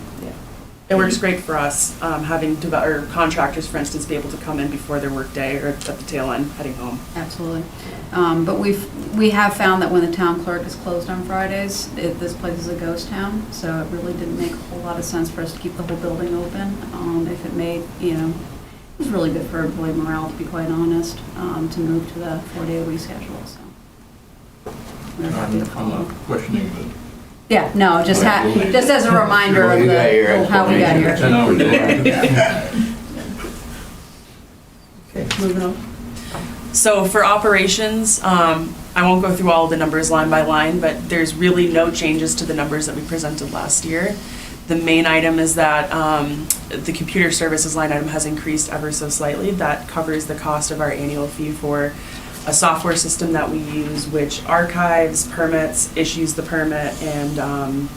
It works great for us, having or contractors, for instance, be able to come in before their workday or at the tail end, heading home. Absolutely. But we have found that when the town clerk is closed on Fridays, this place is a ghost town, so it really didn't make a whole lot of sense for us to keep the whole building open. If it made, it was really good for employee morale, to be quite honest, to move to the 4-day-a-week schedule, so. We're happy to I'm follow. not questioning the Yeah, no, just as a reminder Well, of you got your of how we got here. explanation. Moving on. So for operations, I won't go through all of the numbers line by line, but there's really no changes to the numbers that we presented last year. The main item is that the computer services line item has increased ever so slightly. That covers the cost of our annual fee for a software system that we use, which archives permits, issues the permit, and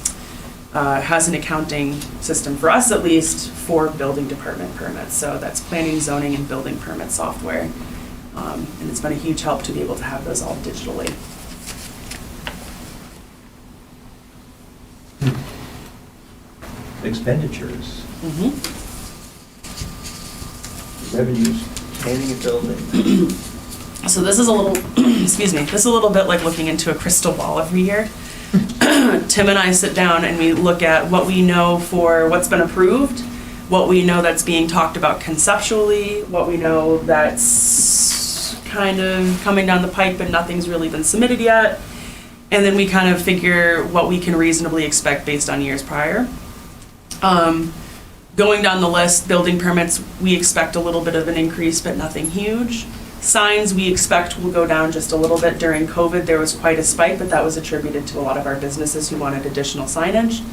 has an accounting system, for us at least, for building department permits. So that's planning, zoning, and building permit software. And it's been a huge help to be able to have those all digitally. Expenditures, Mm-hmm. revenues, planning and building. So this is a little, excuse me, this is a little bit like looking into a crystal ball every year. Tim and I sit down and we look at what we know for what's been approved, what we know that's being talked about conceptually, what we know that's kind of coming down the pipe and nothing's really been submitted yet. And then we kind of figure what we can reasonably expect based on years prior. Going down the list, building permits, we expect a little bit of an increase, but nothing huge. Signs we expect will go down just a little bit. During COVID, there was quite a spike, but that was attributed to a lot of our businesses who wanted additional signage.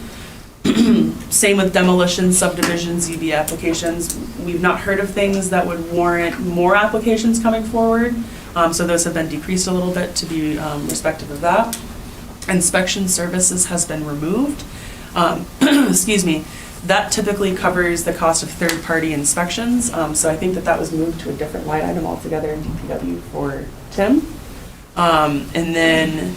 Same with demolition, subdivision, ZB applications. We've not heard of things that would warrant more applications coming forward. So those have been decreased a little bit to be respective of that. Inspection services has been removed. Excuse me. That typically covers the cost of third-party inspections. So I think that was moved to a different line item altogether in DPW for Tim. And then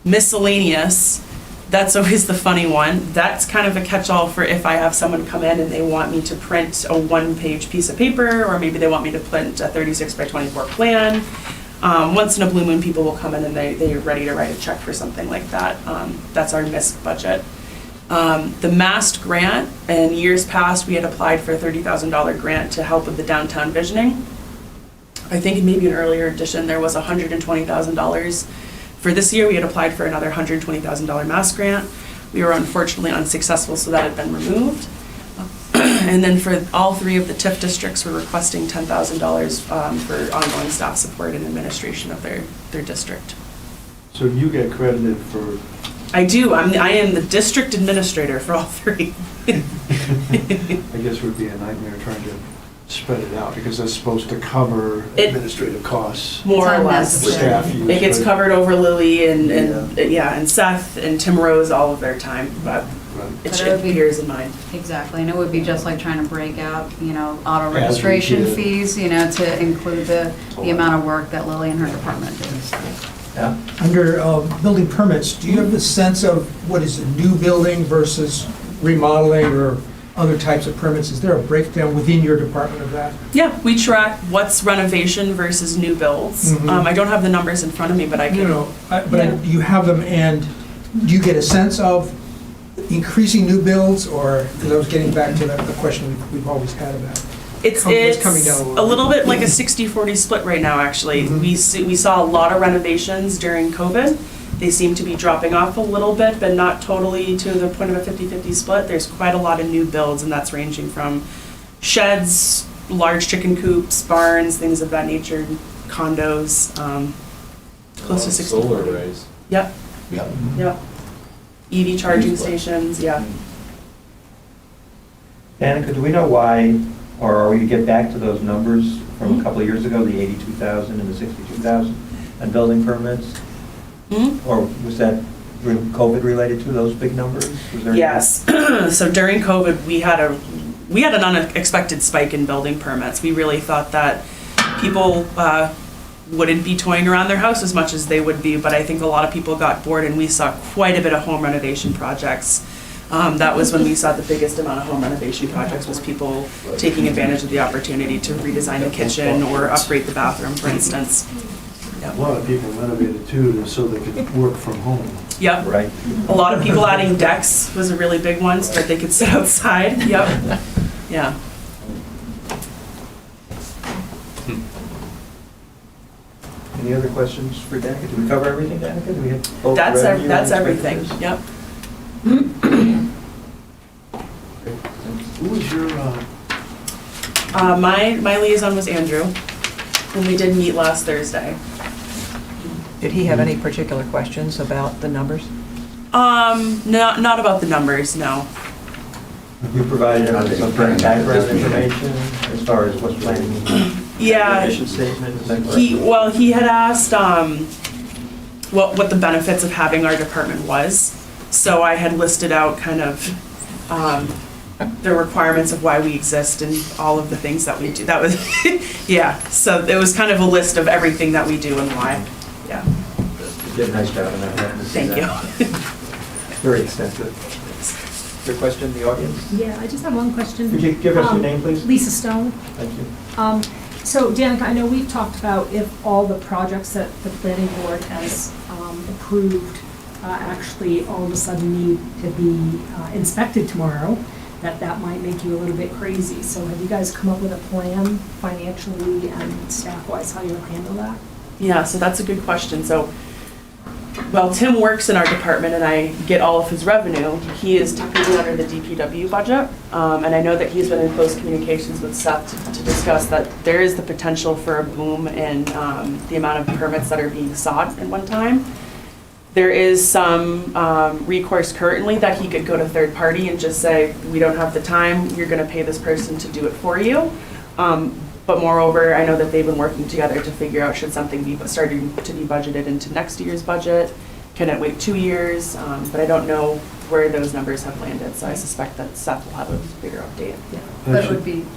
miscellaneous, that's always the funny one. That's kind of a catch-all for if I have someone come in and they want me to print a one-page piece of paper, or maybe they want me to print a 36 by 24 plan. Once in a blue moon, people will come in and they're ready to write a check for something like that. That's our MISC budget. The MAST grant, in years past, we had applied for a $30,000 grant to help with the downtown visioning. I think maybe an earlier edition, there was $120,000. For this year, we had applied for another $120,000 MAST grant. We were unfortunately unsuccessful, so that had been removed. And then for all three of the TIF districts, we're requesting $10,000 for ongoing staff support and administration of their district. So you get credited for... I do. I am the district administrator for all three. I guess it would be a nightmare trying to spread it out, because that's supposed to cover administrative costs. More or less. Staff use. It gets covered over Lily and Seth and Tim Rose, all of their time, but it appears in mine. Exactly, and it would be just like trying to break out, auto registration fees, to include the amount of work that Lily and her department does. Yeah. Under building permits, do you have the sense of what is a new building versus remodeling or other types of permits? Is there a breakdown within your department of that? Yeah, we track what's renovation versus new builds. Mhm. I don't have the numbers in front of me, but I can. You have them, and do you get a sense of increasing new builds, or, because I was getting back to the question we've always had about It's coming down a little bit like a 60-40 split right now, actually. We saw a lot of renovations during COVID. They seem to be dropping off a little bit, but not totally to the point of a 50-50 split. There's quite a lot of new builds, and that's ranging from sheds, large chicken coops, barns, things of that nature, condos, close to 60. Solar arrays. Yep. Yep. EV charging stations, yeah. Danica, do we know why, or are we to get back to those numbers from a couple of years ago, the 82,000 and the 62,000 on building permits? Or was that COVID related to those big numbers? Was there Yes. So during COVID, we had an unexpected spike in building permits. We really thought that people wouldn't be toying around their house as much as they would be, but I think a lot of people got bored, and we saw quite a bit of home renovation projects. That was when we saw the biggest amount of home renovation projects, was people taking advantage of the opportunity to redesign the kitchen or upgrade the bathroom, for instance. A lot of people renovated too, so they could work from home. Yep. Right. A lot of people adding decks was a really big one, so that they could sit outside. Yep. Yeah. Any other questions for Danica? Did we cover everything, Danica? Do we have both That's revenue and everything. expenditures? Yep. Who was your, My liaison was Andrew, and we did meet last Thursday. Did he have any particular questions about the numbers? Not about the numbers, no. You provided some background information as far as what's planning? Yeah. Mission statement, is that correct? He had asked what the benefits of having our department was. So I had listed out kind of the requirements of why we exist and all of the things that we do. That was, yeah. So it was kind of a list of everything that we do and why. Yeah. You did a nice job on that. Thank you. Very extensive. Your question in the audience? Yeah, I just have one question. Could you give us your name, please? Lisa Stone. Thank you. So Danica, I know we've talked about if all the projects that the planning board has approved actually all of a sudden need to be inspected tomorrow, that might make you a little bit crazy. So have you guys come up with a plan financially and staff-wise how you'll handle that? Yeah, so that's a good question. So Well, Tim works in our department and I get all of his revenue. He is technically under the DPW budget. And I know that he's been in close communications with Seth to discuss that there is the potential for a boom in the amount of permits that are being sought at one time. There is some recourse currently that he could go to third party and just say, we don't have the time, you're gonna pay this person to do it for you. But moreover, I know that they've been working together to figure out should something be starting to be budgeted into next year's budget. Can it wait 2 years? But I don't know where those numbers have landed, so I suspect that Seth will have a bigger update. But it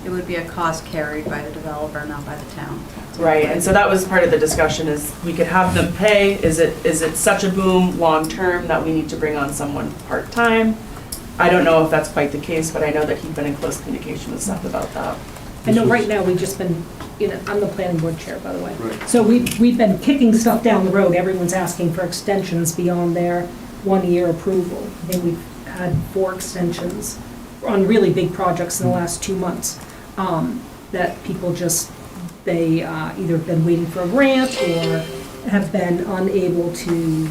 would be a cost carried by the developer, not by the town. Right, and so that was part of the discussion is we could have them pay. Is it such a boom long-term that we need to bring on someone part-time? I don't know if that's quite the case, but I know that he'd been in close communication with Seth about that. I know right now, we've just been, I'm the planning board chair, by the way. Right. So we've been kicking stuff down the road. Everyone's asking for extensions beyond their 1-year approval. I think we've had 4 extensions on really big projects in the last 2 months. That people just, they either been waiting for a grant or have been unable to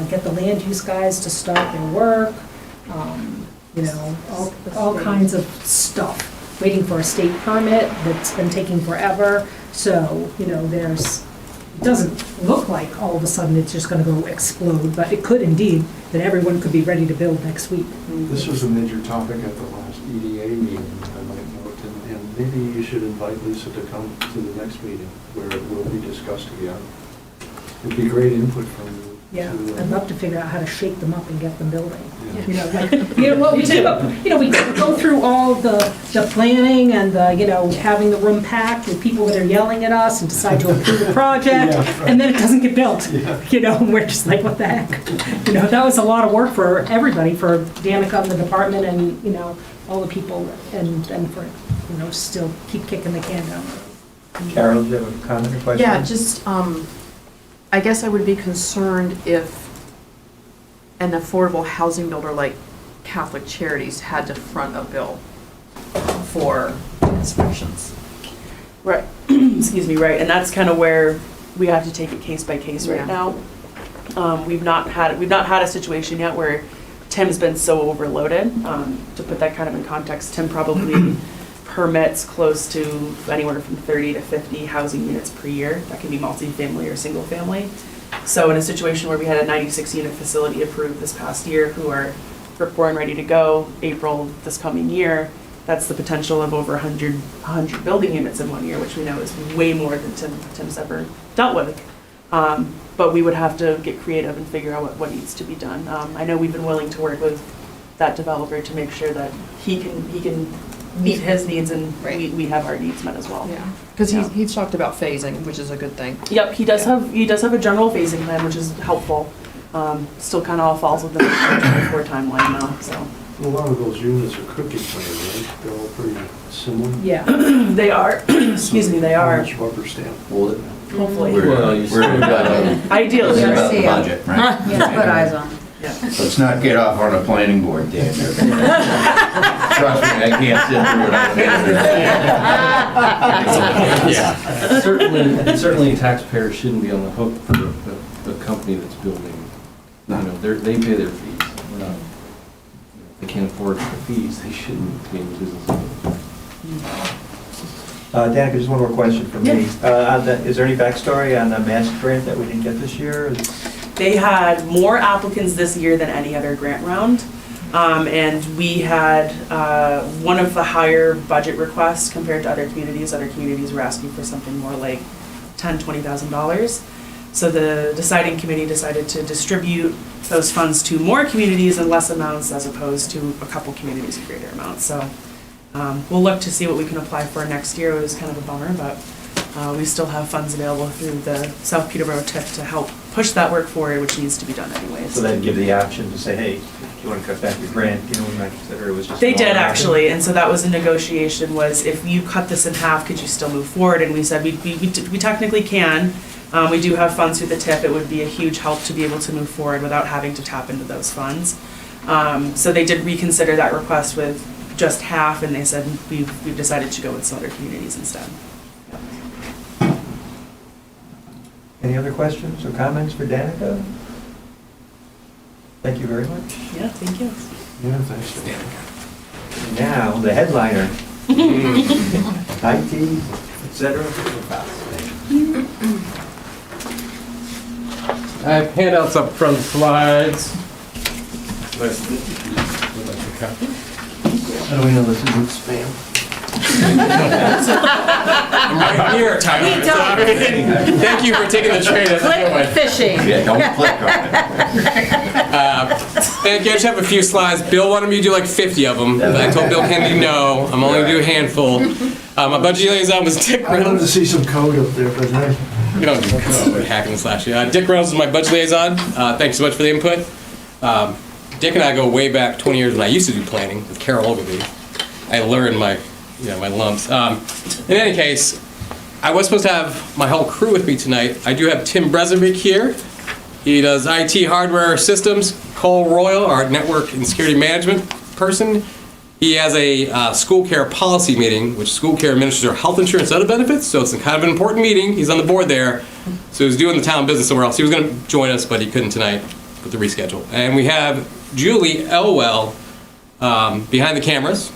get the land use guys to start their work. All kinds of stuff. Waiting for a state permit that's been taking forever. So, it doesn't look like all of a sudden it's just gonna go explode, but it could indeed, that everyone could be ready to build next week. This was a major topic at the last EDA meeting, I might note, and maybe you should invite Lisa to come to the next meeting where it will be discussed again. It'd be great input from you. Yeah, to, I'd love to figure out how to shake them up and get them building. Yeah. We go through all the planning and having the room packed with people that are yelling at us and decide to approve the project, Yeah, right. and then it doesn't get built. Yeah. And we're just like, what the heck? That was a lot of work for everybody, for Danica and the department and, all the people and for, still keep kicking the can down. Carol, do you have a comment or question? Yeah, just, I guess I would be concerned if an affordable housing builder like Catholic Charities had to front a bill for inspections. Right, excuse me, right, and that's kind of where we have to take it case by case right Yeah. now. We've not had a situation yet where Tim's been so overloaded. To put that kind of in context, Tim probably permits close to anywhere from 30 to 50 housing units per year. That can be multifamily or single family. So in a situation where we had a 96 unit facility approved this past year who are born ready to go April this coming year, that's the potential of over 100 building units in 1 year, which we know is way more than Tim's ever dealt with. But we would have to get creative and figure out what needs to be done. I know we've been willing to work with that developer to make sure that he can meet his needs and we have our needs met as well. Yeah, because he's talked about phasing, which is a good thing. Yep, he does have a general phasing plan, which is helpful. Still kind of all falls within the 24 timeline though, so. A lot of those units are cookie cutter, right? They're all pretty similar. Yeah, they are. Excuse me, they are. Almost rubber stamp. Well, Hopefully. we're about Ideally, about the Yeah. budget, right? Yeah, put eyes on it. yeah. Let's not get off on a planning board, Dan. Trust me, I can't sit through it. Yeah. Certainly taxpayers shouldn't be on the hook for the company that's building. They pay their fees. We're not, if they can't afford the fees, they shouldn't be in the business. Danica, just one more question from me. Is there any backstory on the mask grant that we didn't get this year? They had more applicants this year than any other grant round. And we had one of the higher budget requests compared to other communities. Other communities were asking for something more like $10,000, $20,000. So the deciding committee decided to distribute those funds to more communities in less amounts as opposed to a couple communities in greater amounts. So we'll look to see what we can apply for next year. It was kind of a bummer, but we still have funds available through the South Peterborough TIF to help push that work forward, which needs to be done anyways. So then give the option to say, hey, if you want to cut back your grant, we might consider it was just. They did actually, and so that was a negotiation, was if you cut this in half, could you still move forward? And we said we technically can. We do have funds through the TIF. It would be a huge help to be able to move forward without having to tap into those funds. So they did reconsider that request with just half, and they said we've decided to go with some other communities instead. Any other questions or comments for Danica? Thank you very much. Yeah, thank you. Yeah, thanks, Dan. Now, the headliner. IT, et cetera. I have handouts up front, slides. How do we know this isn't spam? I'm right here, Tyler. Thank you for taking the train. That's a good one. Fishing. Yeah, don't click on it. Thank you. I just have a few slides. Bill wanted me to do like 50 of them, but I told Bill Kennedy no. I'm only going to do a handful. My budget liaison was Dick I wanted to Reynolds. see some code up there, but hey. We don't do code. We're hacking this last year. Dick Reynolds is my budget liaison. Thanks so much for the input. Dick and I go way back 20 years when I used to do planning with Carol Ogilvy. I learned my lumps. In any case, I was supposed to have my whole crew with me tonight. I do have Tim Brezovic here. He does IT hardware systems. Cole Royal, our network and security management person. He has a school care policy meeting, which school care administers our health insurance and other benefits, so it's kind of an important meeting. He's on the board there. So he's doing the town business somewhere else. He was going to join us, but he couldn't tonight with the reschedule. And we have Julie Elwell behind the cameras.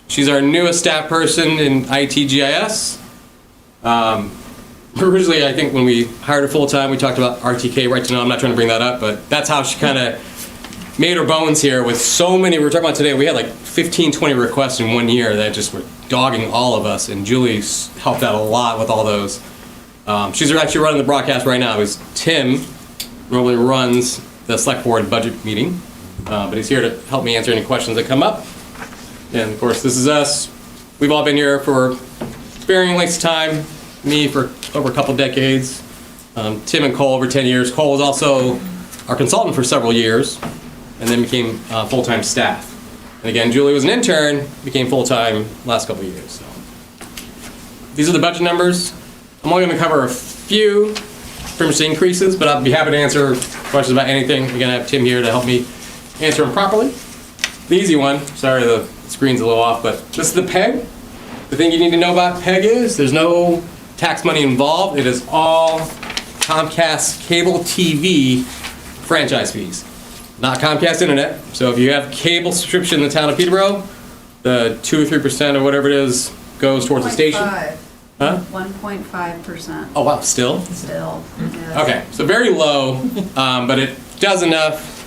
She's our newest staff person in ITGIS. Originally, I think when we hired her full-time, we talked about RTK, right to know. I'm not trying to bring that up, but that's how she kind of made her bones here with so many. We were talking about today, we had like 15, 20 requests in 1 year that just were dogging all of us, and Julie's helped out a lot with all those. She's actually running the broadcast right now. Because Tim normally runs the select board budget meeting, but he's here to help me answer any questions that come up. And of course, this is us. We've all been here for varying lengths of time. Me for over a couple decades. Tim and Cole over 10 years. Cole was also our consultant for several years, and then became full-time staff. And again, Julie was an intern, became full-time last couple of years. So these are the budget numbers. I'm only going to cover a few pretty much increases, but I'll be happy to answer questions about anything. We're going to have Tim here to help me answer them properly. The easy one, sorry the screen's a little off, but this is the PEG. The thing you need to know about PEG is there's no tax money involved. It is all Comcast cable TV franchise fees, not Comcast internet. So if you have cable subscription in the town of Peterborough, the 2 or 3% or whatever it is goes towards the station. 1.5. Huh? 1.5%. Oh wow, still? Still. Yeah. Okay, so very low, but it does enough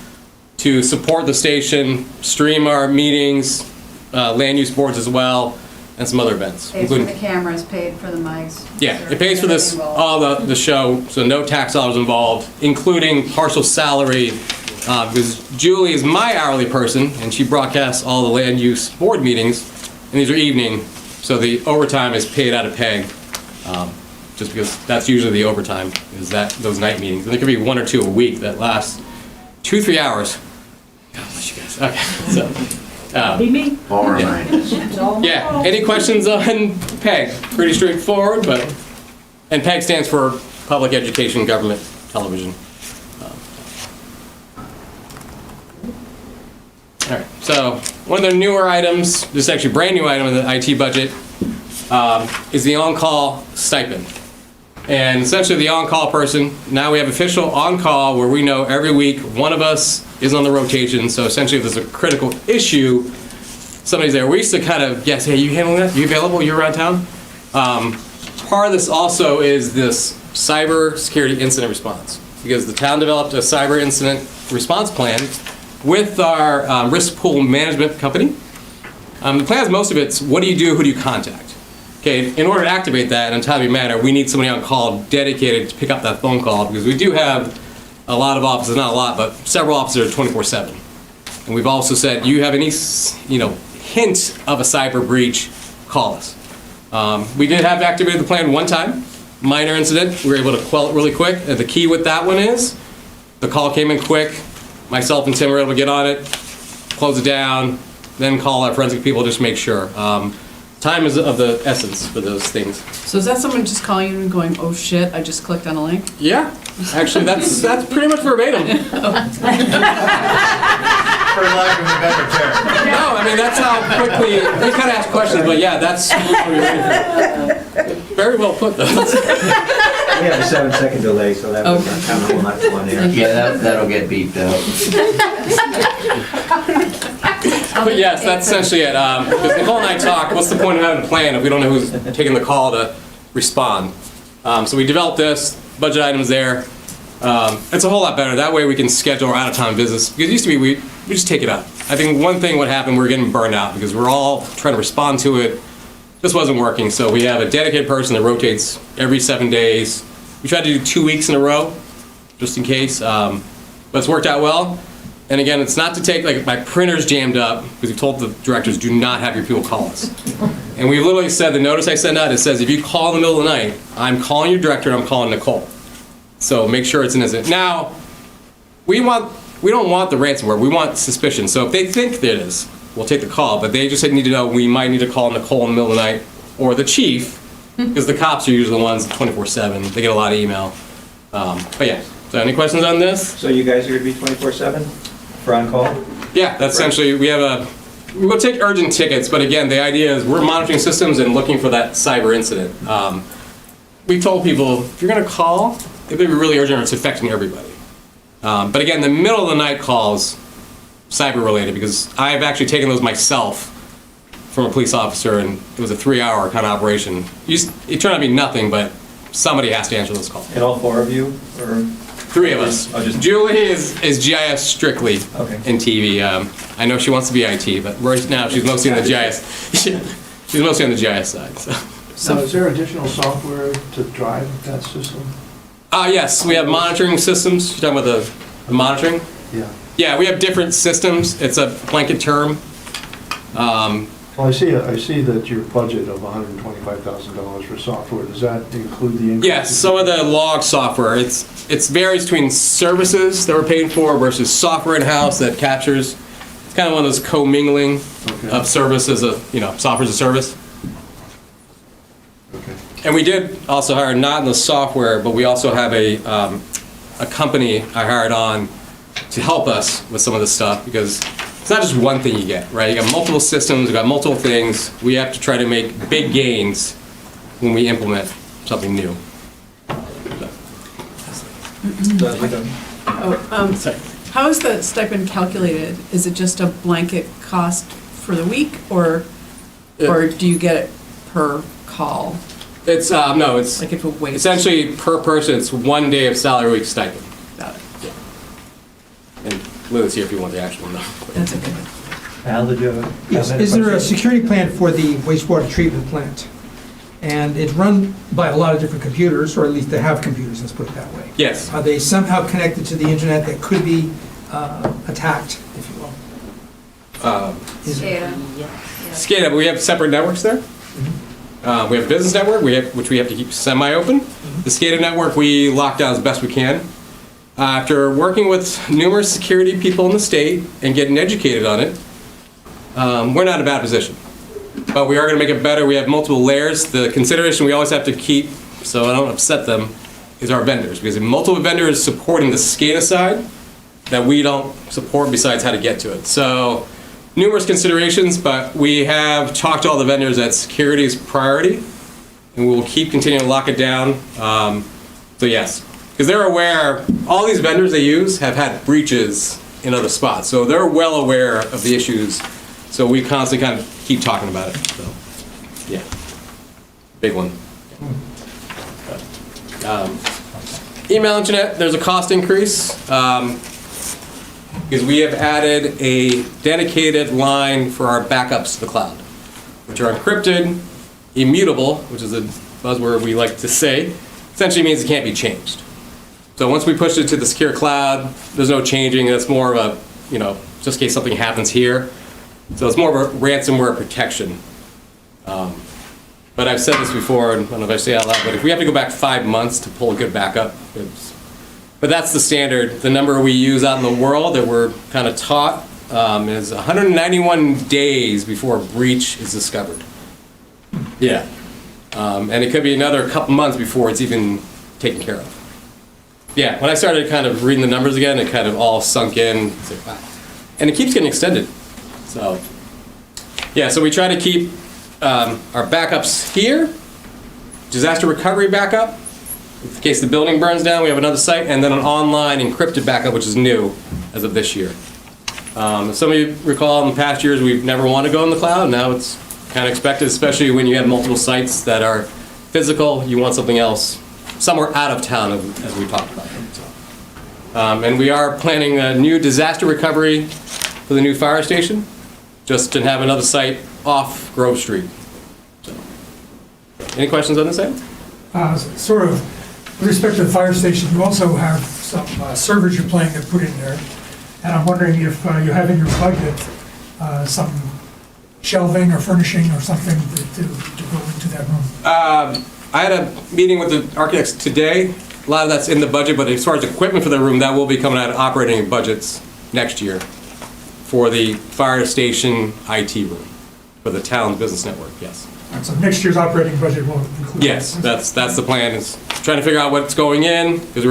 to support the station, stream our meetings, land use boards as well, and some other events. Paid for the cameras, paid for the mics. Yeah, it pays for this, all the show, so no tax dollars involved, including partial salary, because Julie is my hourly person, and she broadcasts all the land use board meetings, and these are evening, so the overtime is paid out of PEG, just because that's usually the overtime, is those night meetings. And there could be 1 or 2 a week that last 2-3 hours. God bless you guys. Okay, so. Be me. All Yeah. reminders. Yeah, any questions on PEG? Pretty straightforward, and PEG stands for Public Education Government Television. All right, so one of the newer items, this is actually a brand new item in the IT budget, is the on-call stipend. And essentially the on-call person, now we have official on-call where we know every week one of us is on the rotation. So essentially if there's a critical issue, somebody's there. We used to kind of guess, hey, you handling that? You available? You around town? Part of this also is this cyber security incident response, because the town developed a cyber incident response plan with our risk pool management company. The plan is most of it's what do you do, who do you contact? Okay, in order to activate that in a timely manner, we need somebody on call dedicated to pick up that phone call, because we do have a lot of offices, not a lot, but several offices are 24/7. And we've also said, you have any, hint of a cyber breach, call us. We did have activated the plan one time, minor incident. We were able to quell it really quick. And the key with that one is the call came in quick. Myself and Tim were able to get on it, close it down, then call our forensic people just to make sure. Time is of the essence for those things. So is that someone just calling you and going, oh shit, I just clicked on a link? Yeah, actually that's pretty much verbatim. For lack of a better term. No, I mean that's how quickly, we kind of ask questions, but yeah, that's what we're ready for. Very well put though. We have a 7-second delay, so that was Okay. kind of not go on there. Yeah, that'll get beeped out. But yes, that's essentially it. Because Nicole and I talked, what's the point of having a plan if we don't know who's taking the call to respond? So we developed this, budget items there. It's a whole lot better. That way we can schedule our out-of-town visits. Because it used to be, we just take it up. I think one thing what happened, we're getting burned out because we're all trying to respond to it. This wasn't working, so we have a dedicated person that rotates every 7 days. We tried to do 2 weeks in a row, just in case, but it's worked out well. And again, it's not to take, like, my printer's jammed up, because we've told the directors, do not have your people call us. And we literally said, the notice I send out, it says, if you call in the middle of the night, I'm calling your director and I'm calling Nicole. So make sure it's an incident. Now, we don't want the ransomware, we want suspicion. So if they think there is, we'll take the call, but they just need to know we might need to call Nicole in the middle of the night, or the chief, because the cops are usually the ones 24/7. They get a lot of email. But yeah, so any questions on this? So you guys are gonna be 24/7 for on-call? Yeah, that's essentially, we'll take urgent tickets, but again, the idea is we're monitoring systems and looking for that cyber incident. We told people, if you're gonna call, it may be really urgent or it's affecting everybody. But again, the middle of the night calls, cyber related, because I've actually taken those myself from a police officer, and it was a 3-hour kind of operation. It turned out to be nothing, but somebody has to answer those calls. And all 4 of you, or? 3 of us. Oh, just- Julie is GIS strictly Okay. in TV. I know she wants to be IT, but right now she's mostly on the GIS. She's mostly on the GIS side. So is there additional software to drive that system? Yes, we have monitoring systems. You're talking about the monitoring? Yeah. Yeah, we have different systems. It's a blanket term. Well, I see that your budget of $125,000 for software, does that include the increase? Yes, some of the log software. It varies between services that we're paying for versus software in-house that captures. It's kind of one of those commingling of services, software as a service. Okay. And we did also hire, not in the software, but we also have a company I hired on to help us with some of this stuff, because it's not just one thing you get, right? You got multiple systems, you got multiple things. We have to try to make big gains when we implement something new. How is the stipend calculated? Is it just a blanket cost for the week, or do you get it per call? It's no, it's Like if it waits? essentially per person. It's 1 day of salary week stipend. Got it. And Lily's here if you want the actual number. That's okay. Al, did you have a Yes, comment? is there a security plan for the wastewater treatment plant? And it's run by a lot of different computers, or at least they have computers, let's put it that way. Yes. Are they somehow connected to the internet that could be attacked, if you will? Is it- SCADA, but we have separate networks there. We have business network, which we have to keep semi-open. The SCADA network we lock down as best we can. After working with numerous security people in the state and getting educated on it, we're not in a bad position. But we are going to make it better. We have multiple layers. The consideration we always have to keep, so I don't upset them, is our vendors. Because if multiple vendors supporting the SCADA side that we don't support besides how to get to it. So numerous considerations, but we have talked to all the vendors that security is priority, and we will keep continuing to lock it down. So yes, because they're aware, all these vendors they use have had breaches in other spots, so they're well aware of the issues. So we constantly kind of keep talking about it. So yeah, big one. Email internet, there's a cost increase. Because we have added a dedicated line for our backups to the cloud, which are encrypted, immutable, which is a buzzword we like to say, essentially means it can't be changed. So once we push it to the secure cloud, there's no changing. It's more of a, just in case something happens here. So it's more of a ransomware protection. But I've said this before, and I don't know if I say it out loud, but if we have to go back 5 months to pull a good backup, but that's the standard. The number we use out in the world that we're kind of taught is 191 days before a breach is discovered. Yeah. And it could be another couple months before it's even taken care of. Yeah, when I started kind of reading the numbers again, it kind of all sunk in. It's like, wow. And it keeps getting extended. So, yeah, so we try to keep our backups here, disaster recovery backup, in case the building burns down, we have another site, and then an online encrypted backup, which is new as of this year. If some of you recall, in the past years, we've never wanted to go in the cloud. Now it's kind of expected, especially when you have multiple sites that are physical. You want something else somewhere out of town, as we talked about. And we are planning a new disaster recovery for the new fire station, just to have another site off Grove Street. So, any questions on this item? Sort of, with respect to the fire station, you also have some servers you're planning to put in there. And I'm wondering if you have in your budget some shelving or furnishing or something to go into that room. I had a meeting with the architects today. A lot of that's in the budget, but as far as equipment for the room, that will be coming out of operating budgets next year for the fire station IT room, for the town's business network, yes. So next year's operating budget will include. Yes, that's the plan, is trying to figure out what's going in, because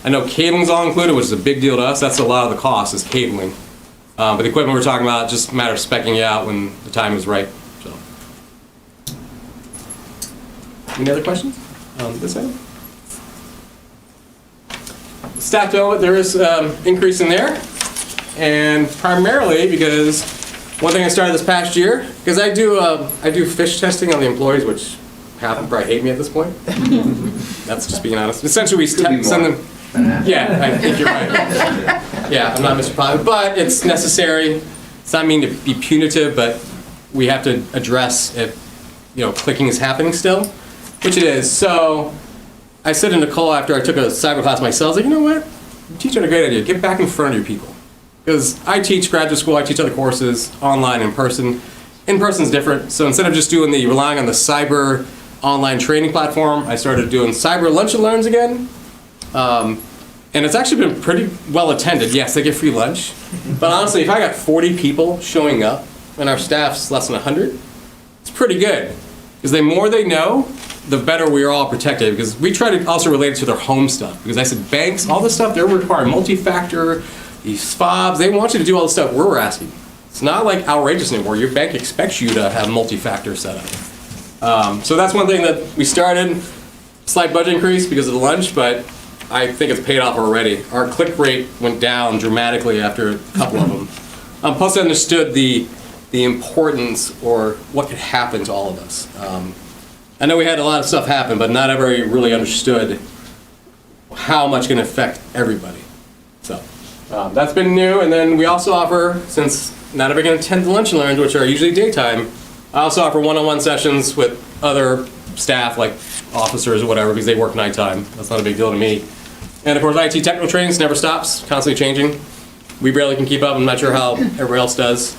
I know cabling's all included, which is a big deal to us. That's a lot of the cost, is cabling. But the equipment we're talking about, just a matter of speccing it out when the time is right, so. Any other questions on this item? Staff development, there is increase in there, and primarily because one thing I started this past year, because I do fish testing on the employees, which half of them probably hate me at this point. That's just being honest. Essentially, we send them. Yeah, I think you're right. Yeah, I'm not Mr. Potter, but it's necessary. It's not mean to be punitive, but we have to address if clicking is happening still, which it is. So I said to Nicole after I took a cyber class myself, I was like, you know what? You're teaching a great idea. Get back in front of your people. Because I teach graduate school, I teach other courses, online, in person. In person is different. So instead of just relying on the cyber online training platform, I started doing cyber lunch and learns again. And it's actually been pretty well attended. Yes, they get free lunch. But honestly, if I got 40 people showing up and our staff's less than 100, it's pretty good. Because the more they know, the better we are all protected. Because we try to also relate it to their home stuff. Because I said banks, all this stuff, they're requiring multi-factor, these fobs, they want you to do all the stuff we're asking. It's not like outrageous anymore. Your bank expects you to have multi-factor set up. So that's one thing that we started. Slight budget increase because of the lunch, but I think it's paid off already. Our click rate went down dramatically after a couple of them. Plus I understood the importance or what could happen to all of us. I know we had a lot of stuff happen, but not everybody really understood how much can affect everybody. So that's been new, and then we also offer, since not everybody can attend the lunch and learns, which are usually daytime, I also offer one-on-one sessions with other staff, like officers or whatever, because they work nighttime. That's not a big deal to me. And of course, IT technical training never stops, constantly changing. We barely can keep up. I'm not sure how everybody else does.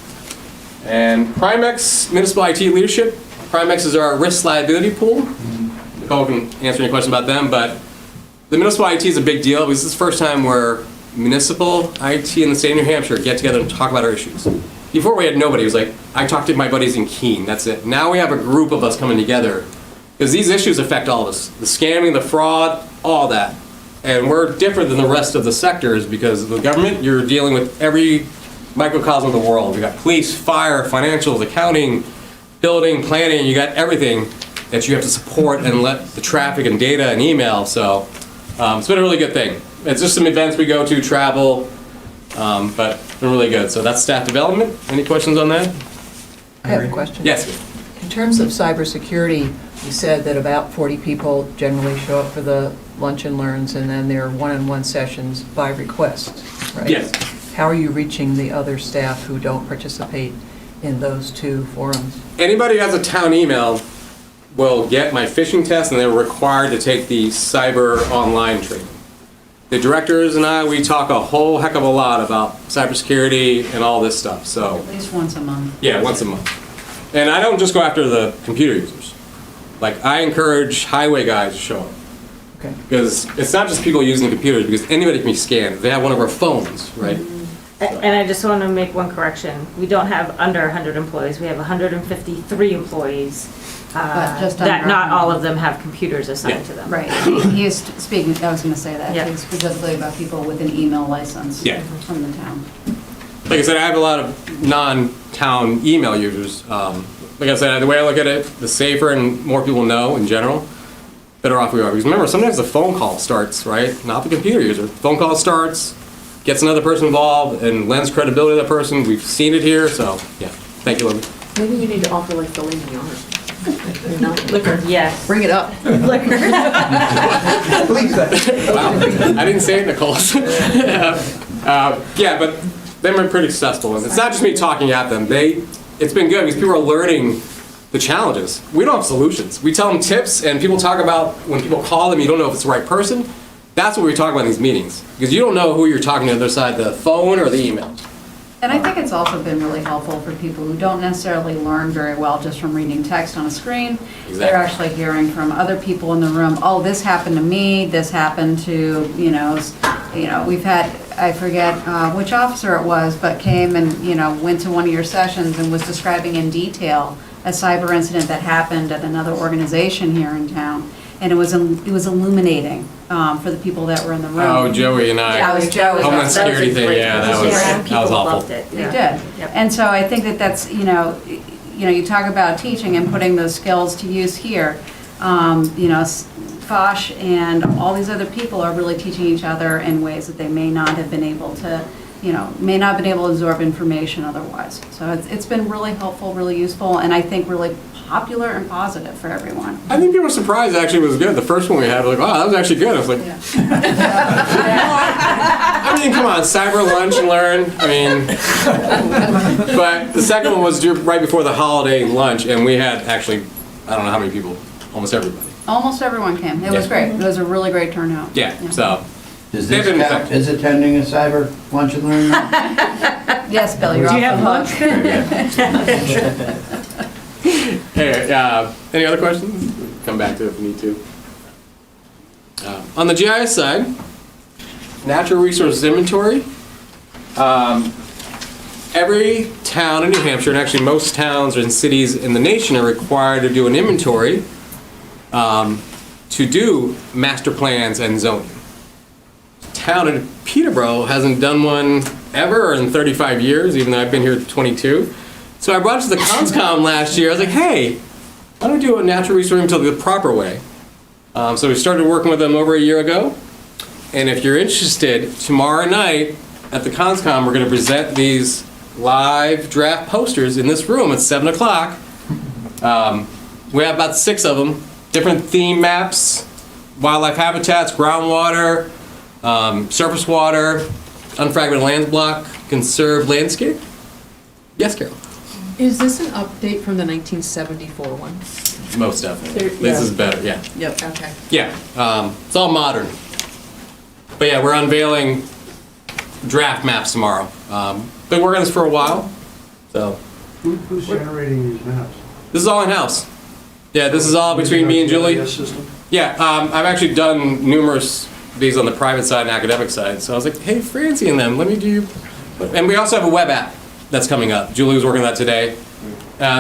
And Primex Municipal IT Leadership. Primex is our risk liability pool. Nicole can answer any questions about them, but the municipal IT is a big deal because this is the first time where municipal IT in the state of New Hampshire get together and talk about our issues. Before we had nobody. It was like, I talked to my buddies in Keene, that's it. Now we have a group of us coming together because these issues affect all of us. The scamming, the fraud, all that. And we're different than the rest of the sectors because the government, you're dealing with every microcosm of the world. We got police, fire, financials, accounting, building, planning, you got everything that you have to support and let the traffic and data and email. So it's been a really good thing. It's just some events we go to, travel, but it's been really good. So that's staff development. Any questions on that? I have a question. Yes. In terms of cybersecurity, you said that about 40 people generally show up for the lunch and learns, and then there are one-on-one sessions by request, right? Yes. How are you reaching the other staff who don't participate in those two forums? Anybody who has a town email will get my phishing test, and they're required to take the cyber online training. The directors and I, we talk a whole heck of a lot about cybersecurity and all this stuff. So At least once a month. yeah, once a month. And I don't just go after the computer users. Like, I encourage highway guys to show up. Okay. Because it's not just people using the computers, because anybody can be scanned. They have one of our phones, right? And I just want to make one correction. We don't have under 100 employees. We have 153 employees. But just that under not 100. all of them have computers assigned to them. Right, he is speaking, I was going to say that, Yeah. he's specifically about people with an email license Yeah. from the town. Like I said, I have a lot of non-town email users. Like I said, the way I look at it, the safer and more people know in general. better off we are. Because remember, sometimes the phone call starts, right? Not the computer user. Phone call starts, gets another person involved, and lends credibility to that person. We've seen it here, so yeah. Thank you, Libby. Maybe you need to offer like filet mignon or something. You know, liquor. Yes. Bring it up. Liquor. Wow, I didn't say it, Nicole. Yeah, but they've been pretty successful. And it's not just me talking at them. It's been good because people are learning the challenges. We don't have solutions. We tell them tips, and people talk about when people call them, you don't know if it's the right person. That's what we talk about in these meetings, because you don't know who you're talking to on the other side, the phone or the email. And I think it's also been really helpful for people who don't necessarily learn very well just from reading text on a screen. Exactly. They're actually hearing from other people in the room, oh, this happened to me, this happened to, we've had, I forget which officer it was, but came and, went to one of your sessions and was describing in detail a cyber incident that happened at another organization here in town. And it was illuminating for the people that were in the room. Oh, Joey and I. That was Joey. Homeland Security thing, yeah, that was awful. Loved it. They did. And so I think that's, you talk about teaching and putting those skills to use here. Fosh and all these other people are really teaching each other in ways that they may not have been able to, may not have been able to absorb information otherwise. So it's been really helpful, really useful, and I think really popular and positive for everyone. I think people were surprised it actually was good. The first one we had, like, wow, that was actually good. I was like, I mean, come on, cyber lunch and learn. I mean, but the second one was right before the holiday lunch, and we had actually, I don't know how many people, almost everybody. Almost everyone came. It was great. It was a really great turnout. Yeah. So. Does this count as attending a cyber lunch and learn? Yes, Bill, you're Do off you have the lunch hook. Hey, any other questions? Come back to it if you need to. On the GIS side, natural resources inventory. Every town in New Hampshire, and actually most towns and cities in the nation, are required to do an inventory to do master plans and zoning. Town in Peterborough hasn't done one ever in 35 years, even though I've been here 22. So I brought it to the COMCAST last year. I was like, hey, why don't we do a natural resource inventory the proper way? So we started working with them over a year ago. And if you're interested, tomorrow night at the COMCAST, we're going to present these live draft posters in this room at 7 o'clock. We have about 6 of them, different theme maps, wildlife habitats, groundwater, surface water, unfragmented lands block, conserved landscape. Yes, Carol? Is this an update from the 1974 one? Most definitely. This is better, yeah. Yep. Okay. Yeah, it's all modern. But yeah, we're unveiling draft maps tomorrow. Been working on this for a while, so. Who's generating these maps? This is all in-house. Yeah, this is all between me and Julie. GIS system? Yeah, I've actually done numerous of these on the private side and academic side. So I was like, hey, Francie and them, let me do. And we also have a web app that's coming up. Julie was working on that today.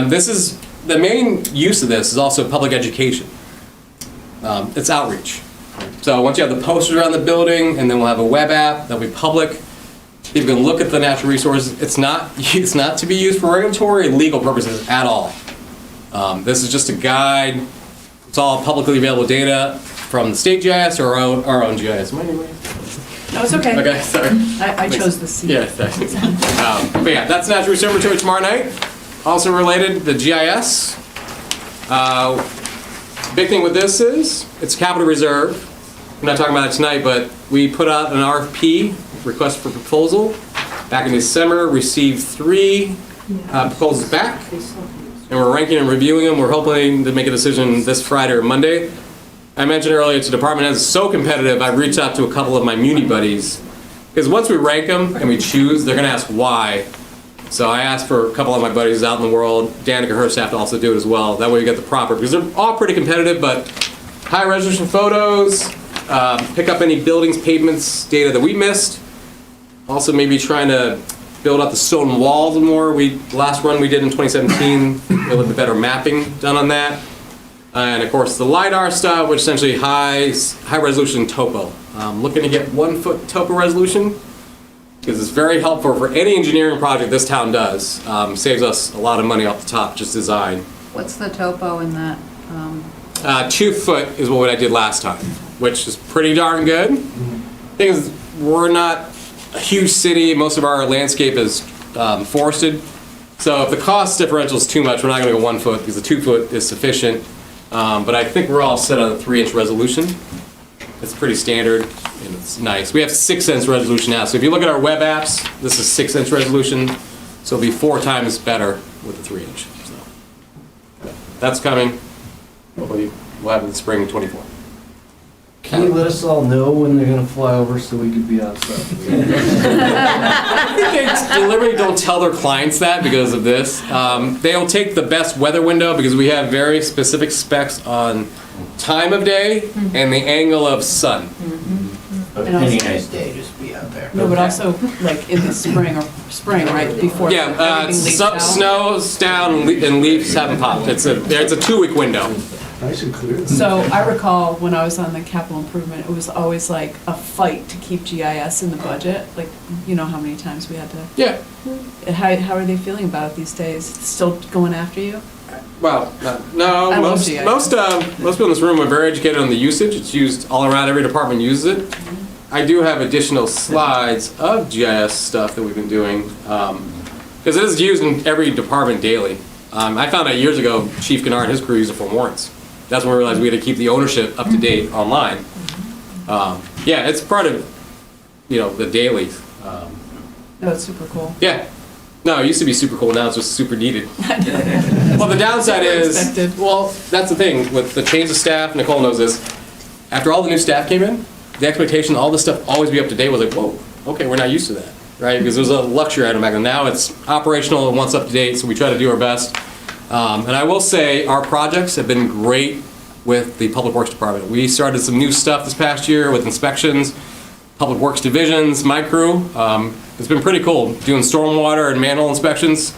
This is, the main use of this is also public education. It's outreach. So once you have the posters around the building, and then we'll have a web app that'll be public. People can look at the natural resources. It's not to be used for regulatory and legal purposes at all. This is just a guide. It's all publicly available data from the state GIS or our own GIS. Am I anyway? No, it's okay. Okay, sorry. I chose the C. Yeah, thanks. But yeah, that's Natural Resource Inventory tomorrow night. Also related, the GIS. Big thing with this is, it's capital reserve. I'm not talking about it tonight, but we put out an RFP, request for proposal, back in December, received 3 proposals back, and we're ranking and reviewing them. We're hoping to make a decision this Friday or Monday. I mentioned earlier, it's a department head, it's so competitive, I've reached out to a couple of my muni buddies, because once we rank them and we choose, they're going to ask why. So I asked for a couple of my buddies out in the world, Danica, her staff, to also do it as well. That way we get the proper, because they're all pretty competitive, but high resolution photos, pick up any buildings, pavements, data that we missed. Also maybe trying to build up the stone walls more. Last run we did in 2017, a little bit better mapping done on that. And of course the LiDAR stuff, which is essentially high resolution topo. Looking to get 1-foot topo resolution, because it's very helpful for any engineering project this town does. Saves us a lot of money off the top, just design. What's the topo in that? 2 foot is what I did last time, which is pretty darn good. Thing is, we're not a huge city. Most of our landscape is forested. So if the cost differential is too much, we're not going to go 1 foot because the 2 foot is sufficient. But I think we're all set on a 3-inch resolution. It's pretty standard and it's nice. We have 6-inch resolution now. So if you look at our web apps, this is 6-inch resolution. So it'll be 4 times better with the 3-inch. So that's coming. Hopefully we'll have it in spring 24. Can you let us all know when they're gonna fly over so we could be outside? I think they deliberately don't tell their clients that because of this. They'll take the best weather window because we have very specific specs on time of day and the angle of sun. But And any also- nice day, just be out there. No, but also like in the spring, right, before Yeah, everything leaves out. snows down and leaves haven't popped. It's a 2-week window. Nice and clear. So I recall when I was on the capital improvement, it was always like a fight to keep GIS in the budget. Like, you know how many times we had to. Yeah. How are they feeling about it these days? Still going after you? Well, no, I love most GIS. people in this room are very educated on the usage. It's used all around. Every department uses it. I do have additional slides of GIS stuff that we've been doing because it is used in every department daily. I found out years ago Chief Gennard and his crew use it for warrants. That's when we realized we had to keep the ownership up to date online. Yeah, it's part of the daily. No, it's super cool. Yeah. No, it used to be super cool. Now it's just super needed. Well, the downside is, Expected. well, that's the thing with the change of staff. Nicole knows this. After all the new staff came in, the expectation all this stuff always be up to date was like, whoa, okay, we're not used to that, right? Because it was a luxury item back then. Now it's operational and once up to date, so we try to do our best. And I will say our projects have been great with the Public Works Department. We started some new stuff this past year with inspections, Public Works divisions, my crew. It's been pretty cool doing stormwater and manhole inspections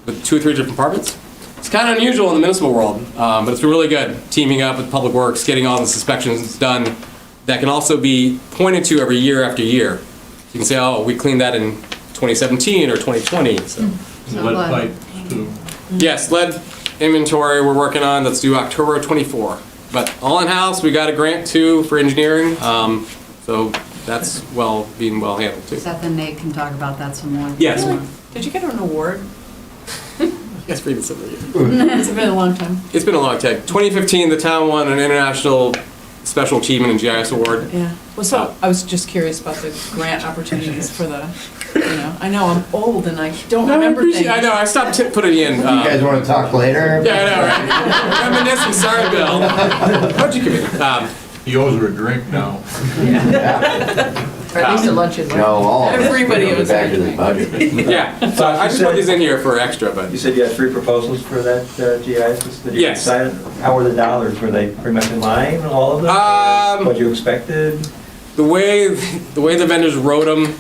with 2 or 3 different departments. It's kind of unusual in the municipal world, but it's been really good teaming up with Public Works, getting all this inspections done that can also be pointed to every year after year. You can say, oh, we cleaned that in 2017 or 2020. So. Lead pipes too. Yes, lead inventory we're working on. That's due October 24. But all in-house, we got a grant too for engineering. So that's being well handled too. Seth and Nate can talk about that some more. Yes. Did you get an award? Yes, for even something. It's been a long time. It's been a long time. 2015, the town won an international special achievement in GIS award. Yeah. Well, so I was just curious about the grant opportunities for the, I know I'm old and I don't remember things. I know. I stopped putting in. You guys want to talk later? Yeah, I know, right? Reminiscing. Sorry, Bill. How'd you come in? He owes her a drink now. Or at least a lunch and learn. No, all of us. Everybody Go was back to the budget. Yeah. So I just put these in here for extra, but. You said you had 3 proposals for that GIS that you Yes. decided? How were the dollars? Were they pretty much in line, all of them? What you expected? The way the vendors wrote them,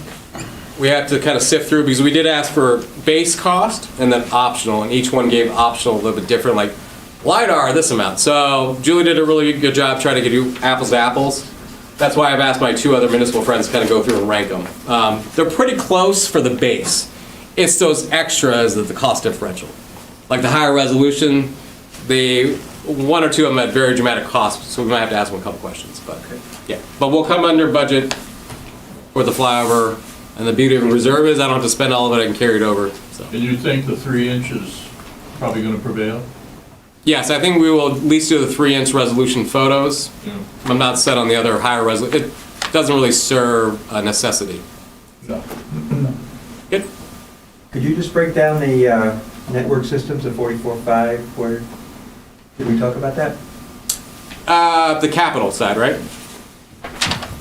we had to kind of sift through because we did ask for base cost and then optional, and each one gave optional a little bit different, like LiDAR, this amount. So Julie did a really good job trying to get you apples to apples. That's why I've asked my 2 other municipal friends to kind of go through and rank them. They're pretty close for the base. It's those extras that the cost differential. Like the higher resolution, 1 or 2 of them had very dramatic costs, so we might have to ask them a couple questions. But yeah, but we'll come under budget for the flyover. And the beauty of a reserve is I don't have to spend all of it, I can carry it over. So. And you think the 3 inches probably going to prevail? Yes, I think we will at least do the 3-inch resolution photos. Yeah. I'm not set on the other higher resolution. It doesn't really serve a necessity. No. Good. Could you just break down the network systems at 44.5? Where did we talk about that? The capital side, right?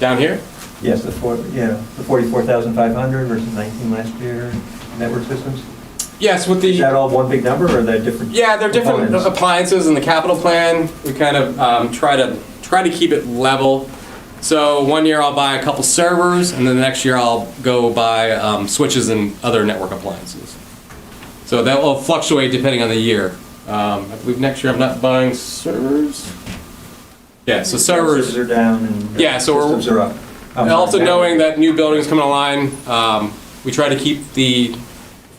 Down here? Yes, the 44,500 versus 19 last year. Network systems. Yes, with the. Is that all one big number, or are they different? Yeah, they're different components? appliances in the capital plan. We kind of try to keep it level. So one year I'll buy a couple servers, and then the next year I'll go buy switches and other network appliances. So that will fluctuate depending on the year. I believe next year I'm not buying servers. Yeah, so servers are down and yeah, so systems are up. And also knowing that new buildings coming online, we try to keep the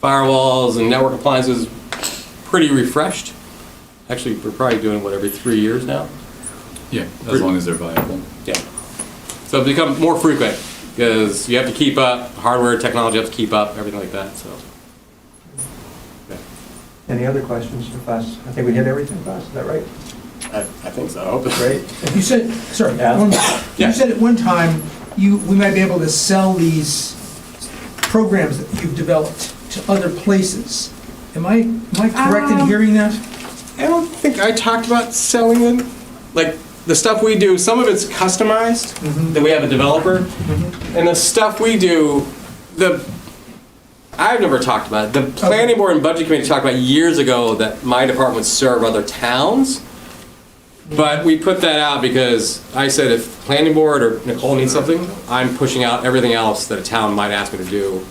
firewalls and network appliances pretty refreshed. I actually, we're probably doing, what, every 3 years now? Yeah, as long as they're viable. Yeah. So it's become more frequent, because you have to keep up, hardware, technology have to keep up, everything like that, so. Yeah. Any other questions for us? I think we hit everything for us, is that right? I think so, I hope it's Great. You said, sorry, Yeah. Yeah. you said at one time, we might be able to sell these programs that you've developed to other places. Am I correct in hearing that? I don't think I talked about selling them. Like, the stuff we do, some of it's customized, that we have a developer, and the stuff we do, I've never talked about it. The planning board and budget committee talked about years ago that my department would serve other towns, but we put that out because I said if planning board or Nicole needs something, I'm pushing out everything else that a town might ask me to do,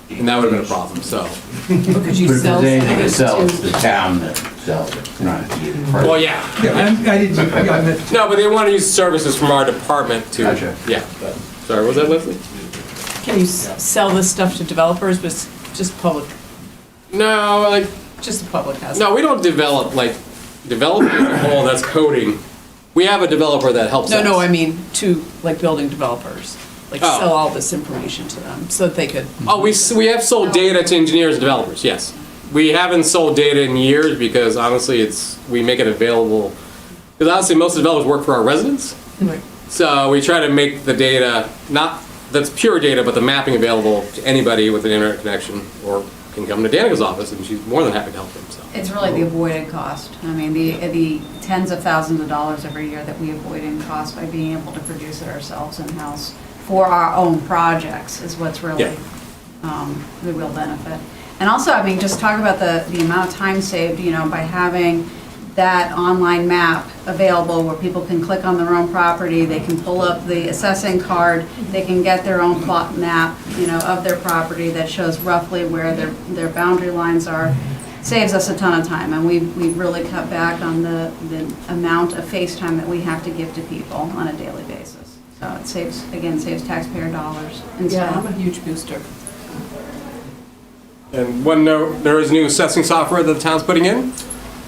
and that would have been a problem, so. Because you But if sell there's anything to things sell, it's to. the town that sells it, not you. Well, yeah. I didn't, yeah, I meant, No, but they want to use services from our department to, Gotcha. yeah. Sorry, what was that, Leslie? Can you sell this stuff to developers, but it's just public, No, like, just the public has it? no, we don't develop, like, developing as a whole, that's coding. We have a developer that helps us. No, I mean, to, like, building developers, like, Oh. sell all this information to them, so that they could. Oh, we have sold data to engineers and developers, yes. We haven't sold data in years because honestly, we make it available. Because honestly, most developers work for our residents. Right. So we try to make the data, not that's pure data, but the mapping available to anybody with an internet connection, or can come to Danica's office and she's more than happy to help them, so. It's really the avoided cost. I mean, the tens of thousands of dollars every year that we avoid in cost by being able to produce it ourselves in-house for our own projects is what's really the real benefit. And also, I mean, just talk about the amount of time saved, you know, by having that online map available where people can click on their own property, they can pull up the assessing card, they can get their own plot map, you know, of their property that shows roughly where their boundary lines are. Saves us a ton of time, and we've really cut back on the amount of FaceTime that we have to give to people on a daily basis. So it saves taxpayer dollars and Yeah, stuff. I'm a huge booster. And one note, there is new assessing software that the town's putting in.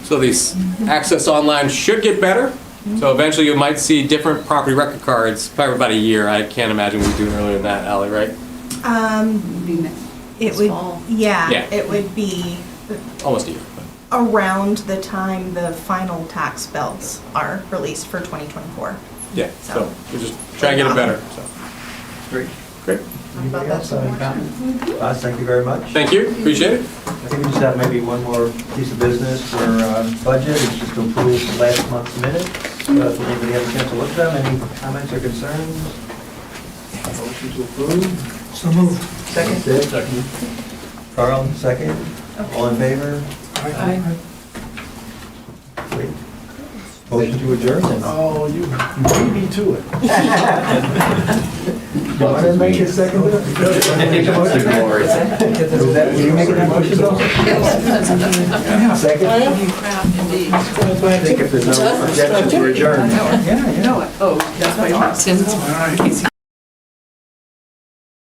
So these access online should get better. So eventually you might see different property record cards, probably about a year. I can't imagine we'd do it earlier than that, Ally, right? It This would, fall. Yeah. it would be Almost a year. around the time the final tax bills are released for 2024. Yeah, so we're just trying to get it better, so. Great. Great. Anybody else have any comments? Boss, thank you very much. Thank you, appreciate it. I think we just have maybe one more piece of business for budget, it's just to approve last month's minutes. Does anybody have a chance to look at them? Any comments or concerns? Motion to approve? So moved. Second. Second. Carl, second. All in favor? Aye. Great. Motion to adjourn then. Oh, you beat me to it. You want to make a second? I think that's the glory. Were you making that motion though? Second? You crap, indeed. I think if there's no objection to adjourn. Oh, that's why you have Tim's.